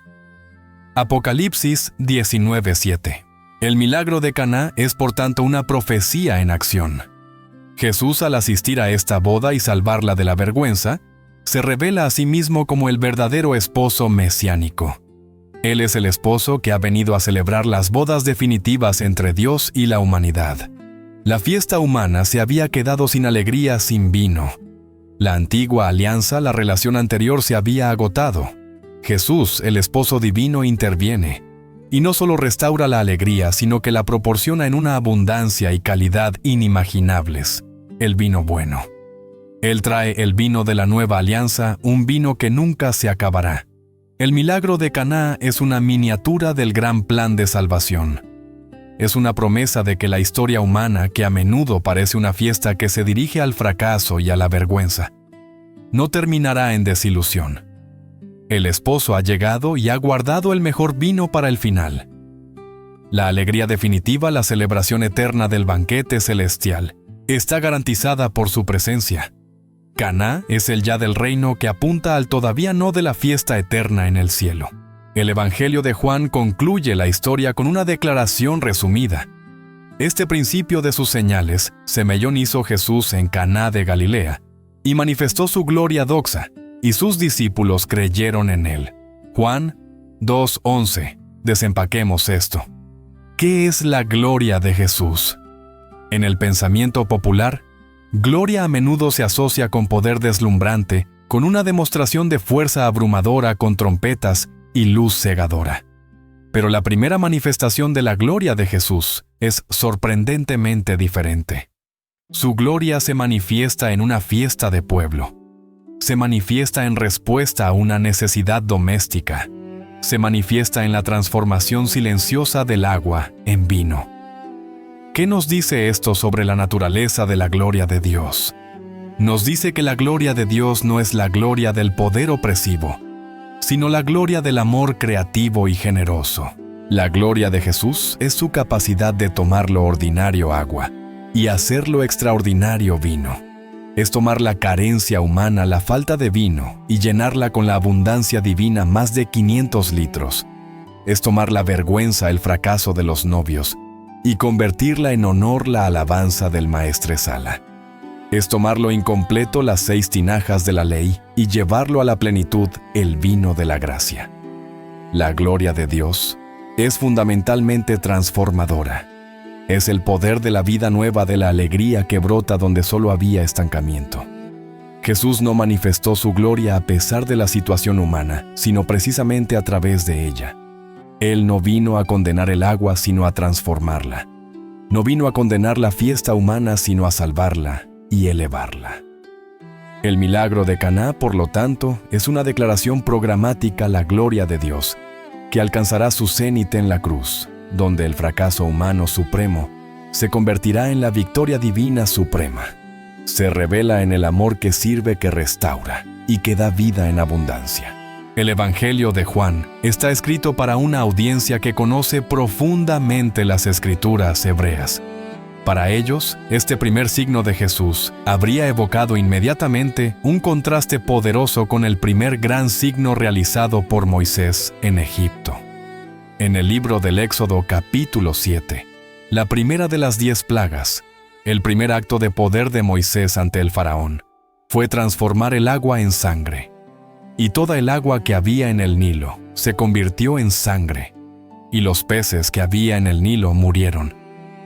Apocalipsis 19:7. El milagro de Caná es por tanto una profecía en acción. Jesús, al asistir a esta boda y salvarla de la vergüenza, se revela a sí mismo como el verdadero esposo mesiánico. Él es el esposo que ha venido a celebrar las bodas definitivas entre Dios y la humanidad. La fiesta humana se había quedado sin alegría, sin vino. La antigua alianza, la relación anterior, se había agotado. Jesús, el esposo divino, interviene, y no solo restaura la alegría, sino que la proporciona en una abundancia y calidad inimaginables, el vino bueno. Él trae el vino de la nueva alianza, un vino que nunca se acabará. El milagro de Caná es una miniatura del gran plan de salvación. Es una promesa de que la historia humana, que a menudo parece una fiesta que se dirige al fracaso y a la vergüenza, no terminará en desilusión. El esposo ha llegado y ha guardado el mejor vino para el final. La alegría definitiva, la celebración eterna del banquete celestial, está garantizada por su presencia. Caná es el ya del reino que apunta al todavía no de la fiesta eterna en el cielo. El Evangelio de Juan concluye la historia con una declaración resumida. Este principio de sus señales semellón hizo Jesús en Caná de Galilea, y manifestó su gloria doxa, y sus discípulos creyeron en él. Juan 2:11. Desempaquemos esto. ¿Qué es la gloria de Jesús? En el pensamiento popular, gloria a menudo se asocia con poder deslumbrante, con una demostración de fuerza abrumadora con trompetas y luz cegadora. Pero la primera manifestación de la gloria de Jesús es sorprendentemente diferente. Su gloria se manifiesta en una fiesta de pueblo. Se manifiesta en respuesta a una necesidad doméstica. Se manifiesta en la transformación silenciosa del agua en vino. ¿Qué nos dice esto sobre la naturaleza de la gloria de Dios? Nos dice que la gloria de Dios no es la gloria del poder opresivo, sino la gloria del amor creativo y generoso. La gloria de Jesús es su capacidad de tomar lo ordinario agua y hacerlo extraordinario vino. Es tomar la carencia humana, la falta de vino, y llenarla con la abundancia divina más de 500 litros. Es tomar la vergüenza, el fracaso de los novios, y convertirla en honor, la alabanza del maestresala. Es tomar lo incompleto, las 6 tinajas de la ley, y llevarlo a la plenitud, el vino de la gracia. La gloria de Dios es fundamentalmente transformadora. Es el poder de la vida nueva, de la alegría que brota donde solo había estancamiento. Jesús no manifestó su gloria a pesar de la situación humana, sino precisamente a través de ella. Él no vino a condenar el agua, sino a transformarla. No vino a condenar la fiesta humana, sino a salvarla y elevarla. El milagro de Caná, por lo tanto, es una declaración programática a la gloria de Dios, que alcanzará su cénite en la cruz, donde el fracaso humano supremo se convertirá en la victoria divina suprema. Se revela en el amor que sirve, que restaura y que da vida en abundancia. El Evangelio de Juan está escrito para una audiencia que conoce profundamente las Escrituras hebreas. Para ellos, este primer signo de Jesús habría evocado inmediatamente un contraste poderoso con el primer gran signo realizado por Moisés en Egipto. En el libro del Éxodo capítulo 7, la primera de las 10 plagas, el primer acto de poder de Moisés ante el faraón, fue transformar el agua en sangre. Y toda el agua que había en el Nilo se convirtió en sangre, y los peces que había en el Nilo murieron.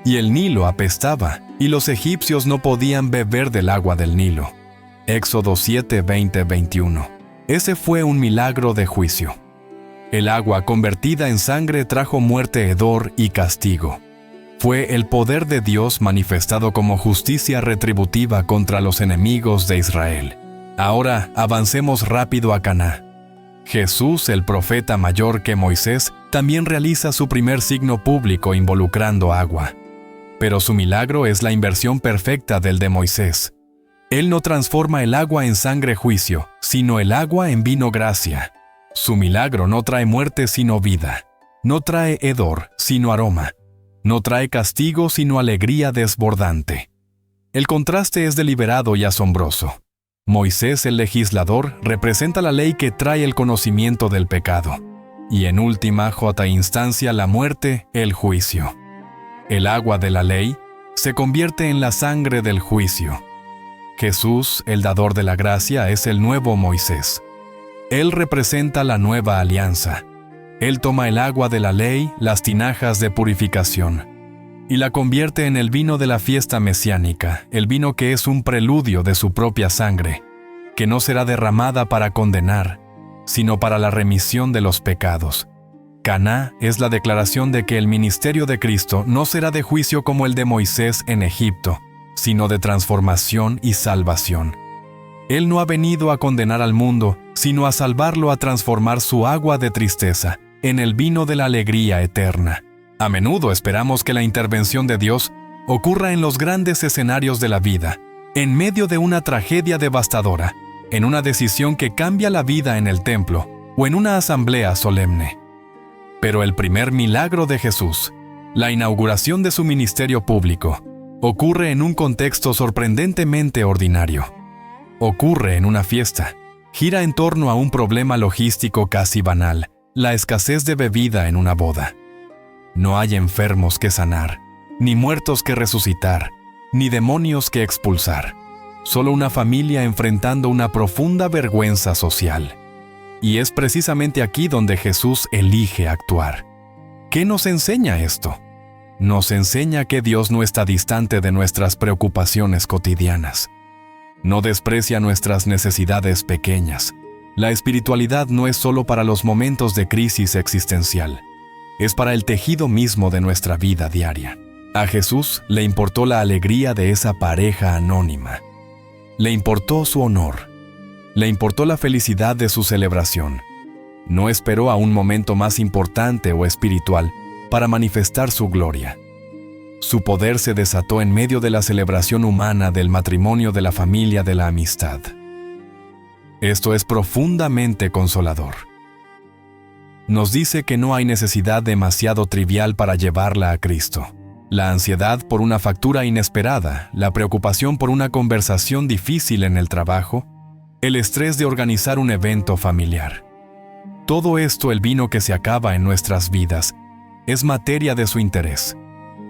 Y el Nilo apestaba, y los egipcios no podían beber del agua del Nilo. Éxodo 7, 20, 21. Ese fue un milagro de juicio. El agua convertida en sangre trajo muerte, hedor y castigo. Fue el poder de Dios manifestado como justicia retributiva contra los enemigos de Israel. Ahora avancemos rápido a Caná. Jesús, el profeta mayor que Moisés, también realiza su primer signo público involucrando agua. Pero su milagro es la inversión perfecta del de Moisés. Él no transforma el agua en sangre juicio, sino el agua en vino gracia. Su milagro no trae muerte sino vida. No trae hedor sino aroma. No trae castigo sino alegría desbordante. El contraste es deliberado y asombroso. Moisés, el legislador, representa la ley que trae el conocimiento del pecado. Y en última instancia la muerte, el juicio. El agua de la ley se convierte en la sangre del juicio. Jesús, el dador de la gracia, es el nuevo Moisés. Él representa la nueva alianza. Él toma el agua de la ley, las tinajas de purificación, y la convierte en el vino de la fiesta mesiánica, el vino que es un preludio de su propia sangre, que no será derramada para condenar, sino para la remisión de los pecados. Caná es la declaración de que el ministerio de Cristo no será de juicio como el de Moisés en Egipto, sino de transformación y salvación. Él no ha venido a condenar al mundo, sino a salvarlo, a transformar su agua de tristeza en el vino de la alegría eterna. A menudo esperamos que la intervención de Dios ocurra en los grandes escenarios de la vida, en medio de una tragedia devastadora, en una decisión que cambia la vida en el templo o en una asamblea solemne. Pero el primer milagro de Jesús, la inauguración de su ministerio público, ocurre en un contexto sorprendentemente ordinario. Ocurre en una fiesta. Gira en torno a un problema logístico casi banal, la escasez de bebida en una boda. No hay enfermos que sanar. ni muertos que resucitar, ni demonios que expulsar. Solo una familia enfrentando una profunda vergüenza social. Y es precisamente aquí donde Jesús elige actuar. ¿Qué nos enseña esto? Nos enseña que Dios no está distante de nuestras preocupaciones cotidianas. No desprecia nuestras necesidades pequeñas. La espiritualidad no es solo para los momentos de crisis existencial. Es para el tejido mismo de nuestra vida diaria. A Jesús le importó la alegría de esa pareja anónima. Le importó su honor. Le importó la felicidad de su celebración. No esperó a un momento más importante o espiritual para manifestar su gloria. Su poder se desató en medio de la celebración humana del matrimonio, de la familia, de la amistad. Esto es profundamente consolador. Nos dice que no hay necesidad demasiado trivial para llevarla a Cristo. La ansiedad por una factura inesperada, la preocupación por una conversación difícil en el trabajo, el estrés de organizar un evento familiar. Todo esto, el vino que se acaba en nuestras vidas, es materia de su interés.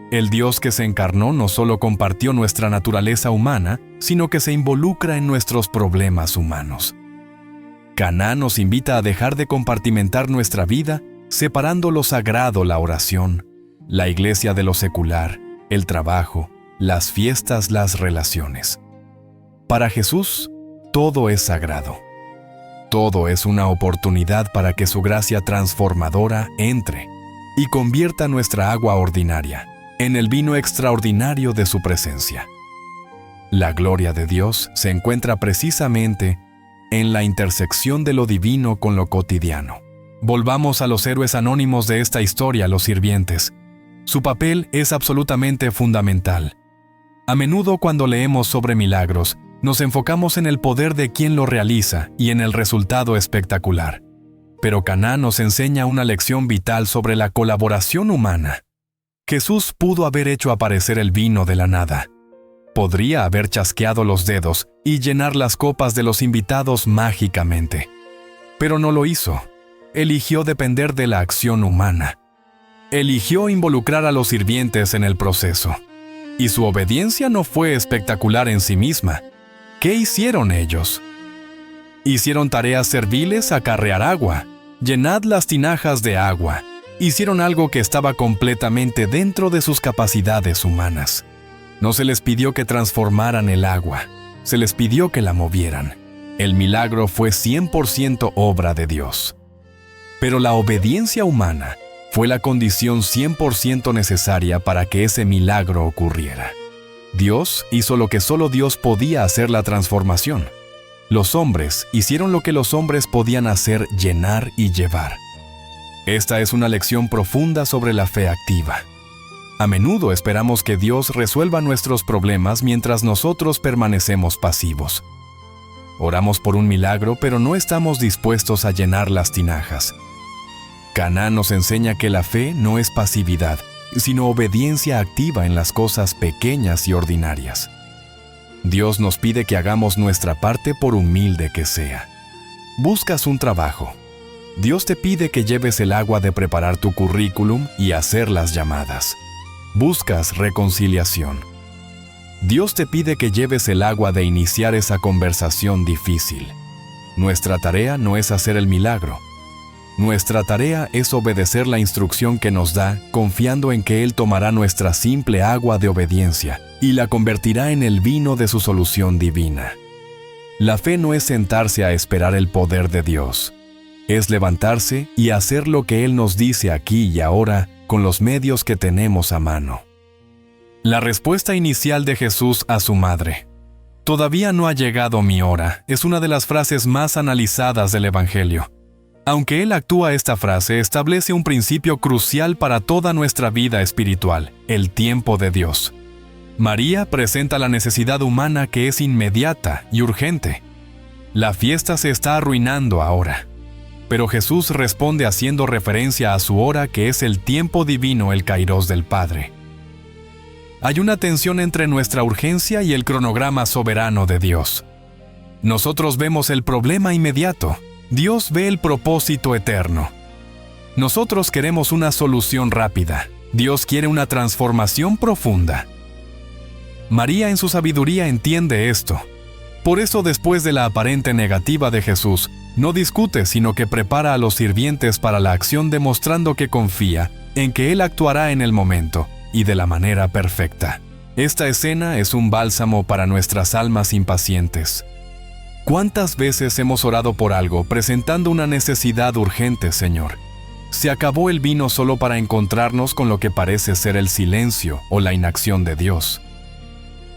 El Dios que se encarnó no solo compartió nuestra naturaleza humana, sino que se involucra en nuestros problemas humanos. Caná nos invita a dejar de compartimentar nuestra vida, separando lo sagrado, la oración, la iglesia de lo secular, el trabajo, las fiestas, las relaciones. Para Jesús, todo es sagrado. Todo es una oportunidad para que su gracia transformadora entre y convierta nuestra agua ordinaria en el vino extraordinario de su presencia. La gloria de Dios se encuentra precisamente en la intersección de lo divino con lo cotidiano. Volvamos a los héroes anónimos de esta historia, los sirvientes. Su papel es absolutamente fundamental. A menudo cuando leemos sobre milagros, nos enfocamos en el poder de quien lo realiza y en el resultado espectacular. Pero Caná nos enseña una lección vital sobre la colaboración humana. Jesús pudo haber hecho aparecer el vino de la nada. Podría haber chasqueado los dedos y llenar las copas de los invitados mágicamente. Pero no lo hizo. Eligió depender de la acción humana. Eligió involucrar a los sirvientes en el proceso. Y su obediencia no fue espectacular en sí misma. ¿Qué hicieron ellos? Hicieron tareas serviles, acarrear agua. Llenad las tinajas de agua. Hicieron algo que estaba completamente dentro de sus capacidades humanas. No se les pidió que transformaran el agua, se les pidió que la movieran. El milagro fue 100% obra de Dios. Pero la obediencia humana fue la condición 100% necesaria para que ese milagro ocurriera. Dios hizo lo que solo Dios podía hacer, la transformación. Los hombres hicieron lo que los hombres podían hacer, llenar y llevar. Esta es una lección profunda sobre la fe activa. A menudo esperamos que Dios resuelva nuestros problemas mientras nosotros permanecemos pasivos. Oramos por un milagro, pero no estamos dispuestos a llenar las tinajas. Caná nos enseña que la fe no es pasividad, sino obediencia activa en las cosas pequeñas y ordinarias. Dios nos pide que hagamos nuestra parte por humilde que sea. Buscas un trabajo. Dios te pide que lleves el agua de preparar tu currículum y hacer las llamadas. Buscas reconciliación. Dios te pide que lleves el agua de iniciar esa conversación difícil. Nuestra tarea no es hacer el milagro. Nuestra tarea es obedecer la instrucción que nos da, confiando en que Él tomará nuestra simple agua de obediencia y la convertirá en el vino de su solución divina. La fe no es sentarse a esperar el poder de Dios. Es levantarse y hacer lo que Él nos dice aquí y ahora con los medios que tenemos a mano. La respuesta inicial de Jesús a su madre. Todavía no ha llegado mi hora, es una de las frases más analizadas del Evangelio. Aunque Él actúa esta frase, establece un principio crucial para toda nuestra vida espiritual, el tiempo de Dios. María presenta la necesidad humana que es inmediata y urgente. La fiesta se está arruinando ahora. Pero Jesús responde haciendo referencia a su hora, que es el tiempo divino, el kairos del Padre. Hay una tensión entre nuestra urgencia y el cronograma soberano de Dios. Nosotros vemos el problema inmediato. Dios ve el propósito eterno. Nosotros queremos una solución rápida. Dios quiere una transformación profunda. María en su sabiduría entiende esto. Por eso, después de la aparente negativa de Jesús, no discute, sino que prepara a los sirvientes para la acción, demostrando que confía en que Él actuará en el momento y de la manera perfecta. Esta escena es un bálsamo para nuestras almas impacientes. ¿Cuántas veces hemos orado por algo presentando una necesidad urgente, Señor? Se acabó el vino solo para encontrarnos con lo que parece ser el silencio o la inacción de Dios.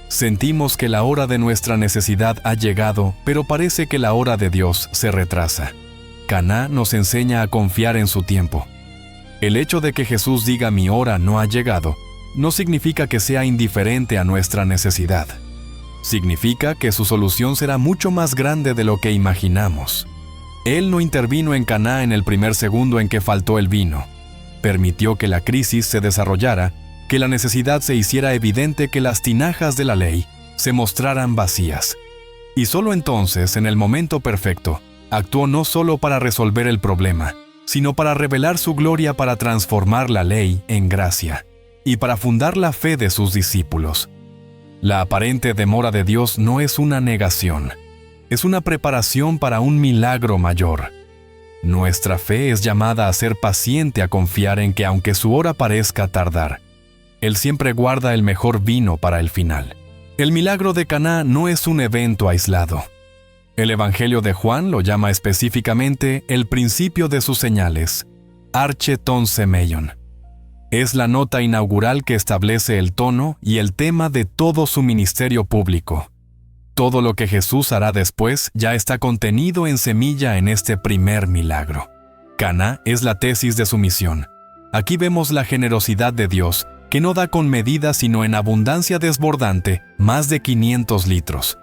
Sentimos que la hora de nuestra necesidad ha llegado, pero parece que la hora de Dios se retrasa. Caná nos enseña a confiar en su tiempo. El hecho de que Jesús diga mi hora no ha llegado, no significa que sea indiferente a nuestra necesidad. Significa que su solución será mucho más grande de lo que imaginamos. Él no intervino en Caná en el primer segundo en que faltó el vino. Permitió que la crisis se desarrollara, que la necesidad se hiciera evidente, que las tinajas de la ley se mostraran vacías. Y solo entonces, en el momento perfecto, actuó no solo para resolver el problema, sino para revelar su gloria, para transformar la ley en gracia y para fundar la fe de sus discípulos. La aparente demora de Dios no es una negación, es una preparación para un milagro mayor. Nuestra fe es llamada a ser paciente, a confiar en que aunque su hora parezca tardar, Él siempre guarda el mejor vino para el final. El milagro de Caná no es un evento aislado. El Evangelio de Juan lo llama específicamente el principio de sus señales, Arche ton semeion. Es la nota inaugural que establece el tono y el tema de todo su ministerio público. Todo lo que Jesús hará después ya está contenido en semilla en este primer milagro. Caná es la tesis de su misión. Aquí vemos la generosidad de Dios, que no da con medida sino en abundancia desbordante, más de 500 litros.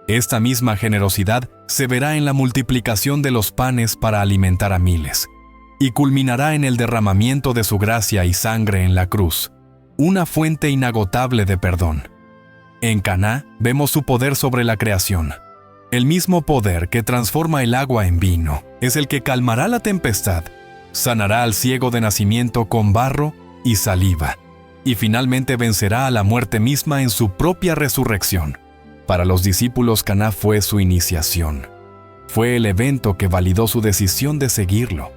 Esta misma generosidad se verá en la multiplicación de los panes para alimentar a miles, y culminará en el derramamiento de su gracia y sangre en la cruz, una fuente inagotable de perdón. En Caná vemos su poder sobre la creación. El mismo poder que transforma el agua en vino es el que calmará la tempestad, sanará al ciego de nacimiento con barro y saliva, y finalmente vencerá a la muerte misma en su propia resurrección. Para los discípulos, Caná fue su iniciación. Fue el evento que validó su decisión de seguirlo.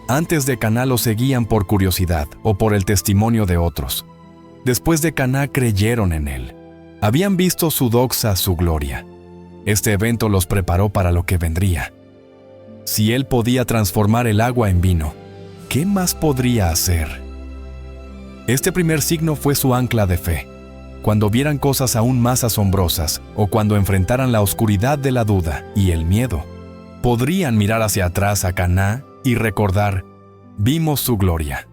Antes de Caná lo seguían por curiosidad o por el testimonio de otros. Después de Caná creyeron en él. Habían visto su doxa, su gloria. Este evento los preparó para lo que vendría. Si él podía transformar el agua en vino, ¿qué más podría hacer? Este primer signo fue su ancla de fe. Cuando vieran cosas aún más asombrosas o cuando enfrentaran la oscuridad de la duda y el miedo, podrían mirar hacia atrás a Caná y recordar, vimos su gloria.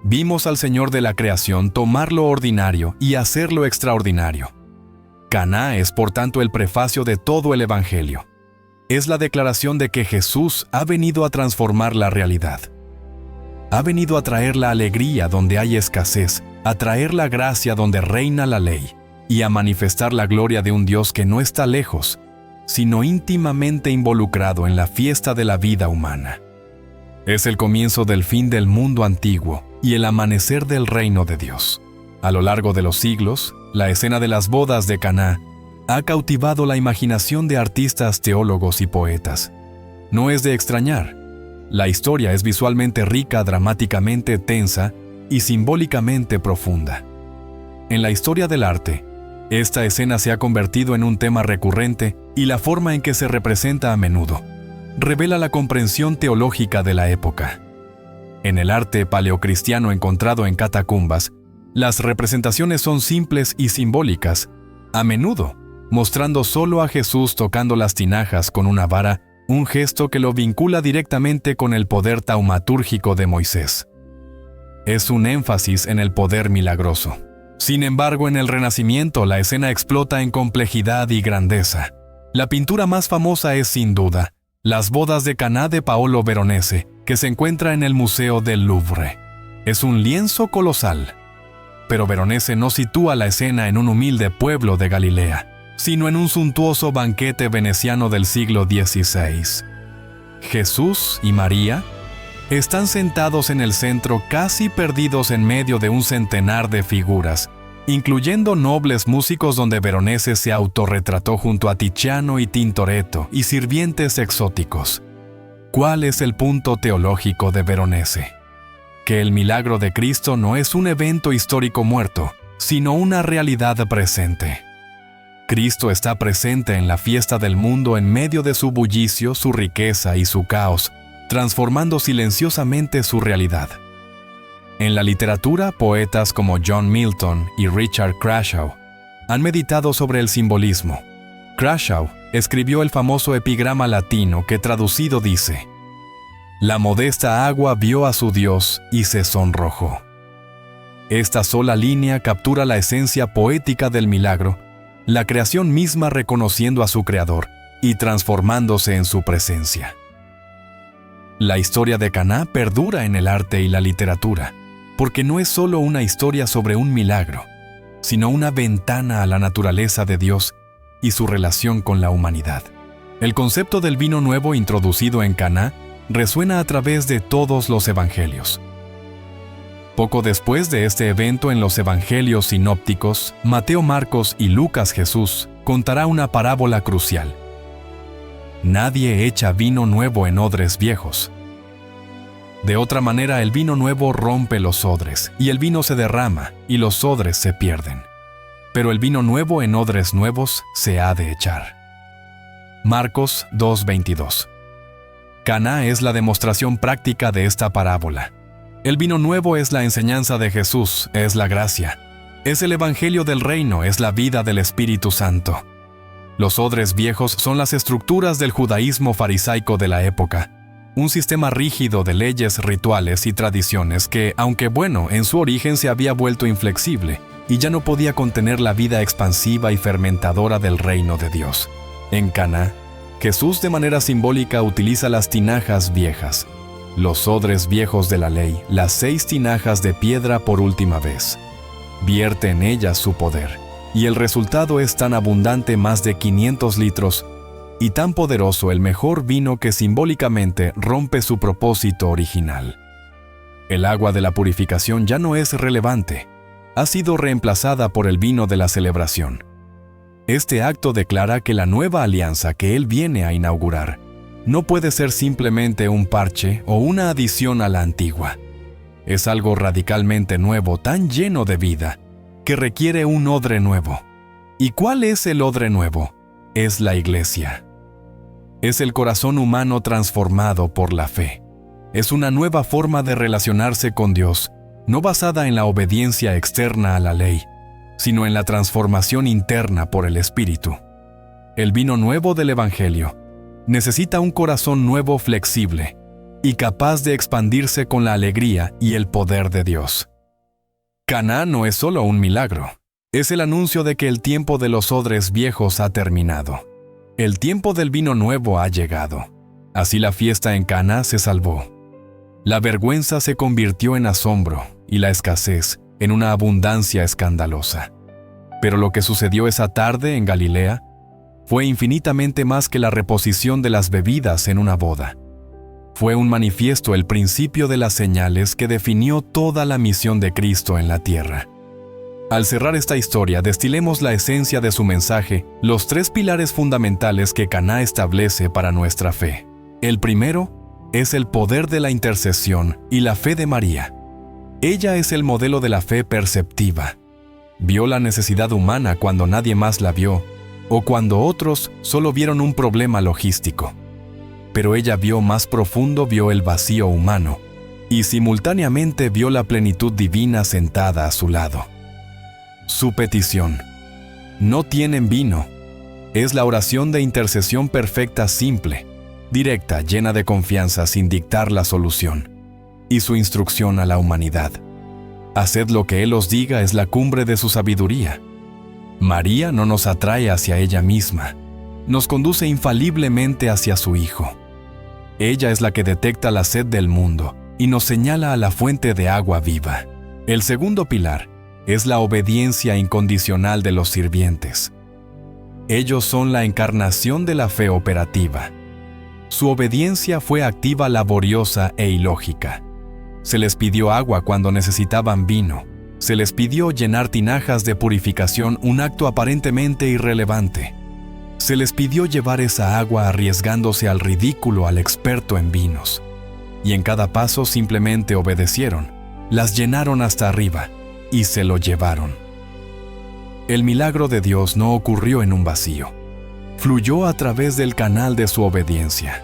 Vimos al Señor de la creación tomar lo ordinario y hacerlo extraordinario. Caná es, por tanto, el prefacio de todo el Evangelio. Es la declaración de que Jesús ha venido a transformar la realidad. Ha venido a traer la alegría donde hay escasez, a traer la gracia donde reina la ley, y a manifestar la gloria de un Dios que no está lejos, sino íntimamente involucrado en la fiesta de la vida humana. Es el comienzo del fin del mundo antiguo y el amanecer del reino de Dios. A lo largo de los siglos, la escena de las bodas de Caná ha cautivado la imaginación de artistas, teólogos y poetas. No es de extrañar. La historia es visualmente rica, dramáticamente tensa y simbólicamente profunda. En la historia del arte, esta escena se ha convertido en un tema recurrente y la forma en que se representa a menudo revela la comprensión teológica de la época. En el arte paleocristiano encontrado en catacumbas, las representaciones son simples y simbólicas, a menudo mostrando solo a Jesús tocando las tinajas con una vara, un gesto que lo vincula directamente con el poder taumatúrgico de Moisés. Es un énfasis en el poder milagroso. Sin embargo, en el Renacimiento la escena explota en complejidad y grandeza. La pintura más famosa es, sin duda, Las bodas de Caná de Paolo Veronese, que se encuentra en el Museo del Louvre. Es un lienzo colosal. Pero Veronese no sitúa la escena en un humilde pueblo de Galilea, sino en un suntuoso banquete veneciano del siglo XVI. Jesús y María, Están sentados en el centro, casi perdidos en medio de un centenar de figuras, incluyendo nobles músicos donde Veronese se autorretrató junto a Tiziano y Tintoretto y sirvientes exóticos. ¿Cuál es el punto teológico de Veronese? Que el milagro de Cristo no es un evento histórico muerto, sino una realidad presente. Cristo está presente en la fiesta del mundo en medio de su bullicio, su riqueza y su caos, transformando silenciosamente su realidad. En la literatura, poetas como John Milton y Richard Crashaw han meditado sobre el simbolismo. Crashaw escribió el famoso epigrama latino que traducido dice: «La modesta agua vio a su Dios y se sonrojó». Esta sola línea captura la esencia poética del milagro, la creación misma reconociendo a su Creador y transformándose en su presencia. La historia de Caná perdura en el arte y la literatura, porque no es solo una historia sobre un milagro, sino una ventana a la naturaleza de Dios y su relación con la humanidad. El concepto del vino nuevo introducido en Caná resuena a través de todos los evangelios. Poco después de este evento en los evangelios sinópticos, Mateo, Marcos y Lucas, Jesús contará una parábola crucial. Nadie echa vino nuevo en odres viejos. De otra manera, el vino nuevo rompe los odres, y el vino se derrama, y los odres se pierden. Pero el vino nuevo en odres nuevos se ha de echar. Marcos 2:22. Caná es la demostración práctica de esta parábola. El vino nuevo es la enseñanza de Jesús, es la gracia. Es el evangelio del reino, es la vida del Espíritu Santo. Los odres viejos son las estructuras del judaísmo farisaico de la época, un sistema rígido de leyes, rituales y tradiciones que, aunque bueno, en su origen se había vuelto inflexible y ya no podía contener la vida expansiva y fermentadora del reino de Dios. En Caná, Jesús de manera simbólica utiliza las tinajas viejas, los odres viejos de la ley, las 6 tinajas de piedra por última vez. Vierte en ellas su poder, y el resultado es tan abundante, más de 500 litros, y tan poderoso el mejor vino que simbólicamente rompe su propósito original. El agua de la purificación ya no es relevante, ha sido reemplazada por el vino de la celebración. Este acto declara que la nueva alianza que Él viene a inaugurar no puede ser simplemente un parche o una adición a la antigua. Es algo radicalmente nuevo, tan lleno de vida, que requiere un odre nuevo. ¿Y cuál es el odre nuevo? Es la Iglesia. Es el corazón humano transformado por la fe. Es una nueva forma de relacionarse con Dios, no basada en la obediencia externa a la ley, sino en la transformación interna por el Espíritu. El vino nuevo del Evangelio necesita un corazón nuevo, flexible y capaz de expandirse con la alegría y el poder de Dios. Caná no es solo un milagro, es el anuncio de que el tiempo de los odres viejos ha terminado. El tiempo del vino nuevo ha llegado. Así la fiesta en Caná se salvó. La vergüenza se convirtió en asombro y la escasez en una abundancia escandalosa. Pero lo que sucedió esa tarde en Galilea fue infinitamente más que la reposición de las bebidas en una boda. Fue un manifiesto, el principio de las señales que definió toda la misión de Cristo en la tierra. Al cerrar esta historia, destilemos la esencia de su mensaje, los 3 pilares fundamentales que Caná establece para nuestra fe. El primero es el poder de la intercesión y la fe de María. Ella es el modelo de la fe perceptiva. Vio la necesidad humana cuando nadie más la vio, o cuando otros solo vieron un problema logístico. Pero ella vio más profundo, vio el vacío humano, y simultáneamente vio la plenitud divina sentada a su lado. Su petición: no tienen vino. Es la oración de intercesión perfecta, simple, directa, llena de confianza, sin dictar la solución. Y su instrucción a la humanidad: haced lo que Él os diga, es la cumbre de su sabiduría. María no nos atrae hacia ella misma, nos conduce infaliblemente hacia su Hijo. Ella es la que detecta la sed del mundo y nos señala a la fuente de agua viva. El segundo pilar es la obediencia incondicional de los sirvientes. Ellos son la encarnación de la fe operativa. Su obediencia fue activa, laboriosa e ilógica. Se les pidió agua cuando necesitaban vino. Se les pidió llenar tinajas de purificación, un acto aparentemente irrelevante. Se les pidió llevar esa agua arriesgándose al ridículo al experto en vinos. Y en cada paso simplemente obedecieron, las llenaron hasta arriba y se lo llevaron. El milagro de Dios no ocurrió en un vacío. Fluyó a través del canal de su obediencia.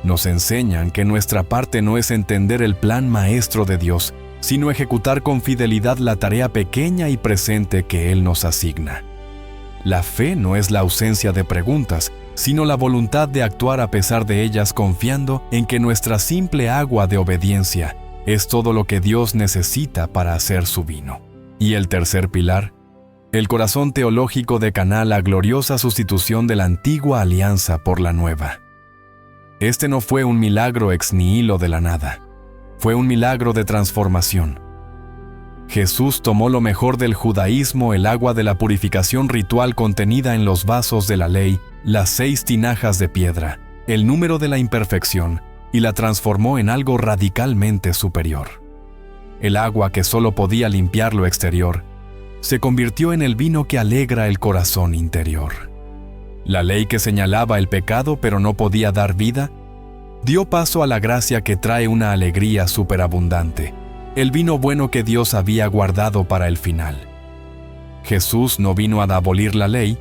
Nos enseñan que nuestra parte no es entender el plan maestro de Dios, sino ejecutar con fidelidad la tarea pequeña y presente que Él nos asigna. La fe no es la ausencia de preguntas, sino la voluntad de actuar a pesar de ellas, confiando en que nuestra simple agua de obediencia es todo lo que Dios necesita para hacer su vino. Y el tercer pilar, el corazón teológico de Caná, la gloriosa sustitución de la antigua alianza por la nueva. Este no fue un milagro ex nihilo de la nada. Fue un milagro de transformación. Jesús tomó lo mejor del judaísmo, el agua de la purificación ritual contenida en los vasos de la ley, las 6 tinajas de piedra, el número de la imperfección, y la transformó en algo radicalmente superior. El agua que solo podía limpiar lo exterior, se convirtió en el vino que alegra el corazón interior. La ley que señalaba el pecado pero no podía dar vida, dio paso a la gracia que trae una alegría superabundante, el vino bueno que Dios había guardado para el final. Jesús no vino a abolir la ley,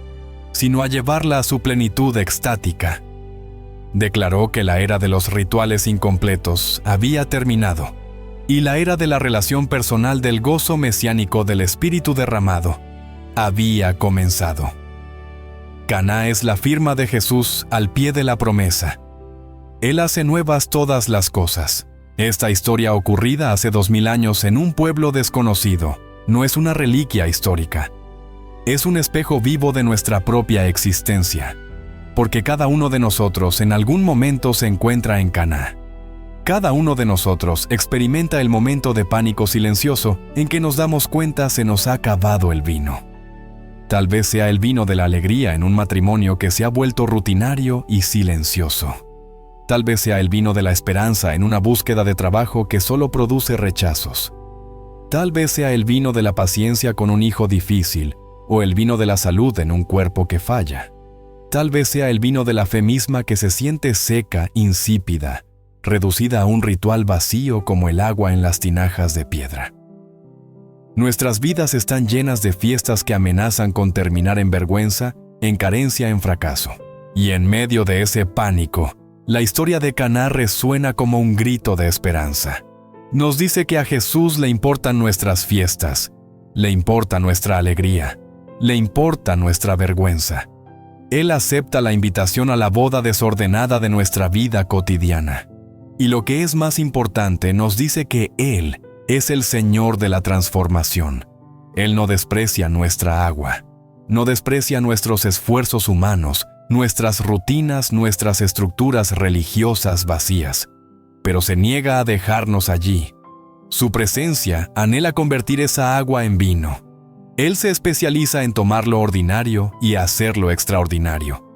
sino a llevarla a su plenitud extática. Declaró que la era de los rituales incompletos había terminado, y la era de la relación personal del gozo mesiánico del Espíritu derramado había comenzado. Caná es la firma de Jesús al pie de la promesa. Él hace nuevas todas las cosas. Esta historia ocurrida hace 2000 años en un pueblo desconocido no es una reliquia histórica. Es un espejo vivo de nuestra propia existencia, porque cada uno de nosotros en algún momento se encuentra en Caná. Cada uno de nosotros experimenta el momento de pánico silencioso en que nos damos cuenta se nos ha acabado el vino. Tal vez sea el vino de la alegría en un matrimonio que se ha vuelto rutinario y silencioso. Tal vez sea el vino de la esperanza en una búsqueda de trabajo que solo produce rechazos. Tal vez sea el vino de la paciencia con un hijo difícil, o el vino de la salud en un cuerpo que falla. Tal vez sea el vino de la fe misma que se siente seca, insípida, reducida a un ritual vacío como el agua en las tinajas de piedra. Nuestras vidas están llenas de fiestas que amenazan con terminar en vergüenza, en carencia, en fracaso. Y en medio de ese pánico, la historia de Caná resuena como un grito de esperanza. Nos dice que a Jesús le importan nuestras fiestas, le importa nuestra alegría, le importa nuestra vergüenza. Él acepta la invitación a la boda desordenada de nuestra vida cotidiana. Y lo que es más importante, nos dice que Él es el Señor de la transformación. Él no desprecia nuestra agua, no desprecia nuestros esfuerzos humanos, nuestras rutinas, nuestras estructuras religiosas vacías, pero se niega a dejarnos allí. Su presencia anhela convertir esa agua en vino. Él se especializa en tomar lo ordinario y hacerlo extraordinario.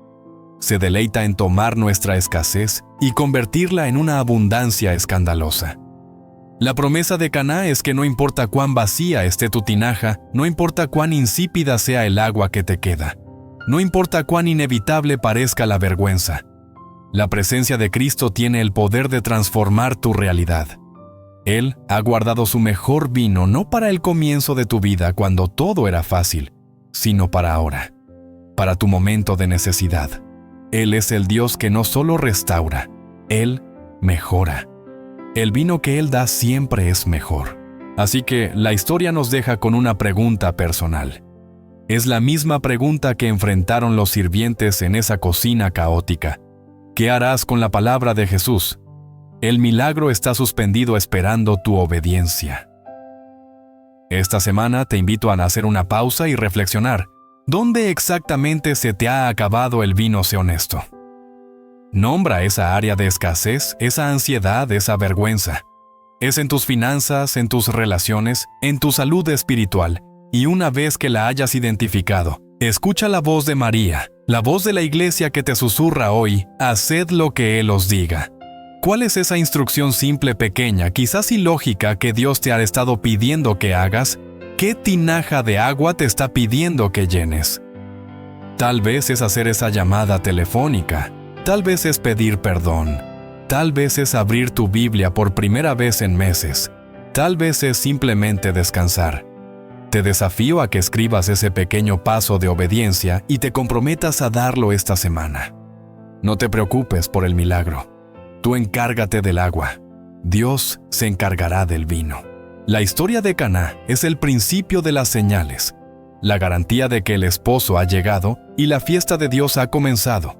Se deleita en tomar nuestra escasez y convertirla en una abundancia escandalosa. La promesa de Caná es que no importa cuán vacía esté tu tinaja, no importa cuán insípida sea el agua que te queda, no importa cuán inevitable parezca la vergüenza, la presencia de Cristo tiene el poder de transformar tu realidad. Él ha guardado su mejor vino no para el comienzo de tu vida cuando todo era fácil, sino para ahora, para tu momento de necesidad. Él es el Dios que no solo restaura, Él mejora. El vino que Él da siempre es mejor. Así que la historia nos deja con una pregunta personal. Es la misma pregunta que enfrentaron los sirvientes en esa cocina caótica. ¿Qué harás con la palabra de Jesús? El milagro está suspendido esperando tu obediencia. Esta semana te invito a hacer una pausa y reflexionar. ¿Dónde exactamente se te ha acabado el vino? Sé honesto. Nombra esa área de escasez, esa ansiedad, esa vergüenza. Es en tus finanzas, en tus relaciones, en tu salud espiritual. Y una vez que la hayas identificado, escucha la voz de María. La voz de la iglesia que te susurra hoy, haced lo que Él os diga. ¿Cuál es esa instrucción simple, pequeña, quizás ilógica, que Dios te ha estado pidiendo que hagas? ¿Qué tinaja de agua te está pidiendo que llenes? Tal vez es hacer esa llamada telefónica, tal vez es pedir perdón, tal vez es abrir tu Biblia por primera vez en meses, tal vez es simplemente descansar. Te desafío a que escribas ese pequeño paso de obediencia y te comprometas a darlo esta semana. No te preocupes por el milagro. Tú encárgate del agua. Dios se encargará del vino. La historia de Caná es el principio de las señales, la garantía de que el esposo ha llegado y la fiesta de Dios ha comenzado.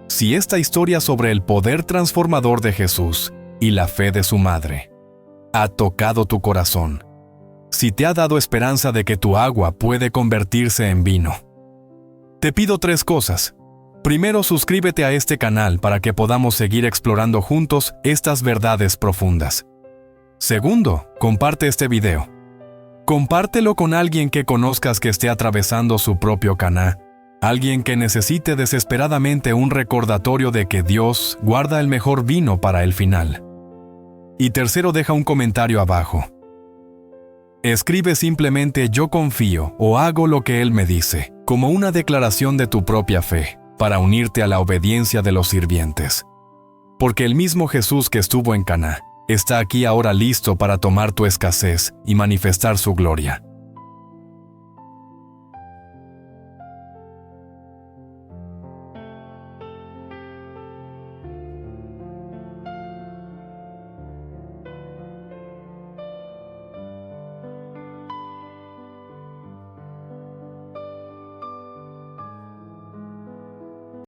Si esta historia sobre el poder transformador de Jesús y la fe de su madre ha tocado tu corazón, si te ha dado esperanza de que tu agua puede convertirse en vino, te pido 3 cosas. Primero, suscríbete a este canal para que podamos seguir explorando juntos estas verdades profundas. Segundo, comparte este video. Compártelo con alguien que conozcas que esté atravesando su propio Caná, alguien que necesite desesperadamente un recordatorio de que Dios guarda el mejor vino para el final. Y tercero, deja un comentario abajo. Escribe simplemente "yo confío" o "hago lo que Él me dice", como una declaración de tu propia fe, para unirte a la obediencia de los sirvientes. Porque el mismo Jesús que estuvo en Caná está aquí ahora listo para tomar tu escasez y manifestar su gloria.